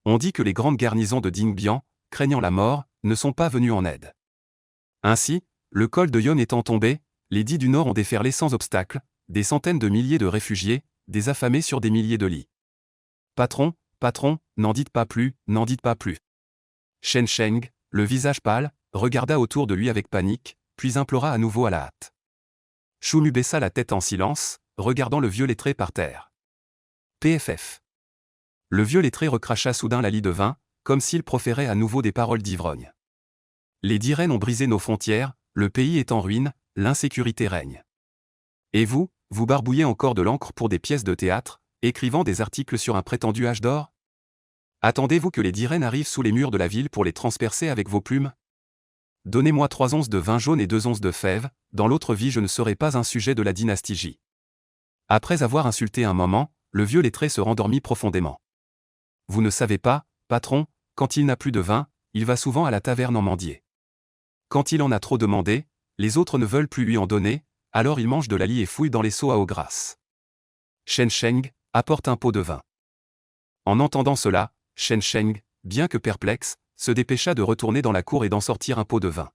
On dit que les grandes garnisons de Dingbian, craignant la mort, ne sont pas venues en aide. Ainsi, Le col de Yon étant tombé, les dix du Nord ont déferlé sans obstacle, des centaines de milliers de réfugiés, des affamés sur des milliers de lits. Patron, patron, n'en dites pas plus, n'en dites pas plus. Shen Sheng, le visage pâle, regarda autour de lui avec panique, puis implora à nouveau à la hâte. Choumu baissa la tête en silence, regardant le vieux lettré par terre. PFF. Le vieux lettré recracha soudain la lie de vin, comme s'il proférait à nouveau des paroles d'ivrogne. Les 10 reines ont brisé nos frontières, le pays est en ruine, l'insécurité règne. Et vous, vous barbouillez encore de l'encre pour des pièces de théâtre, écrivant des articles sur un prétendu âge d'or? Attendez-vous que les 10 reines arrivent sous les murs de la ville pour les transpercer avec vos plumes? Donnez-moi 3 onces de vin jaune et 2 onces de fèves, dans l'autre vie je ne serai pas un sujet de la dynastie J. Après avoir insulté un moment, le vieux lettré se rendormit profondément. Vous ne savez pas, patron, quand il n'a plus de vin, il va souvent à la taverne en mendier. Quand il en a trop demandé, les autres ne veulent plus lui en donner, alors il mange de la lie et fouille dans les seaux à eau grasse. Shen Sheng, apporte un pot de vin. En entendant cela, Shen Sheng, bien que perplexe, se dépêcha de retourner dans la cour et d'en sortir un pot de vin.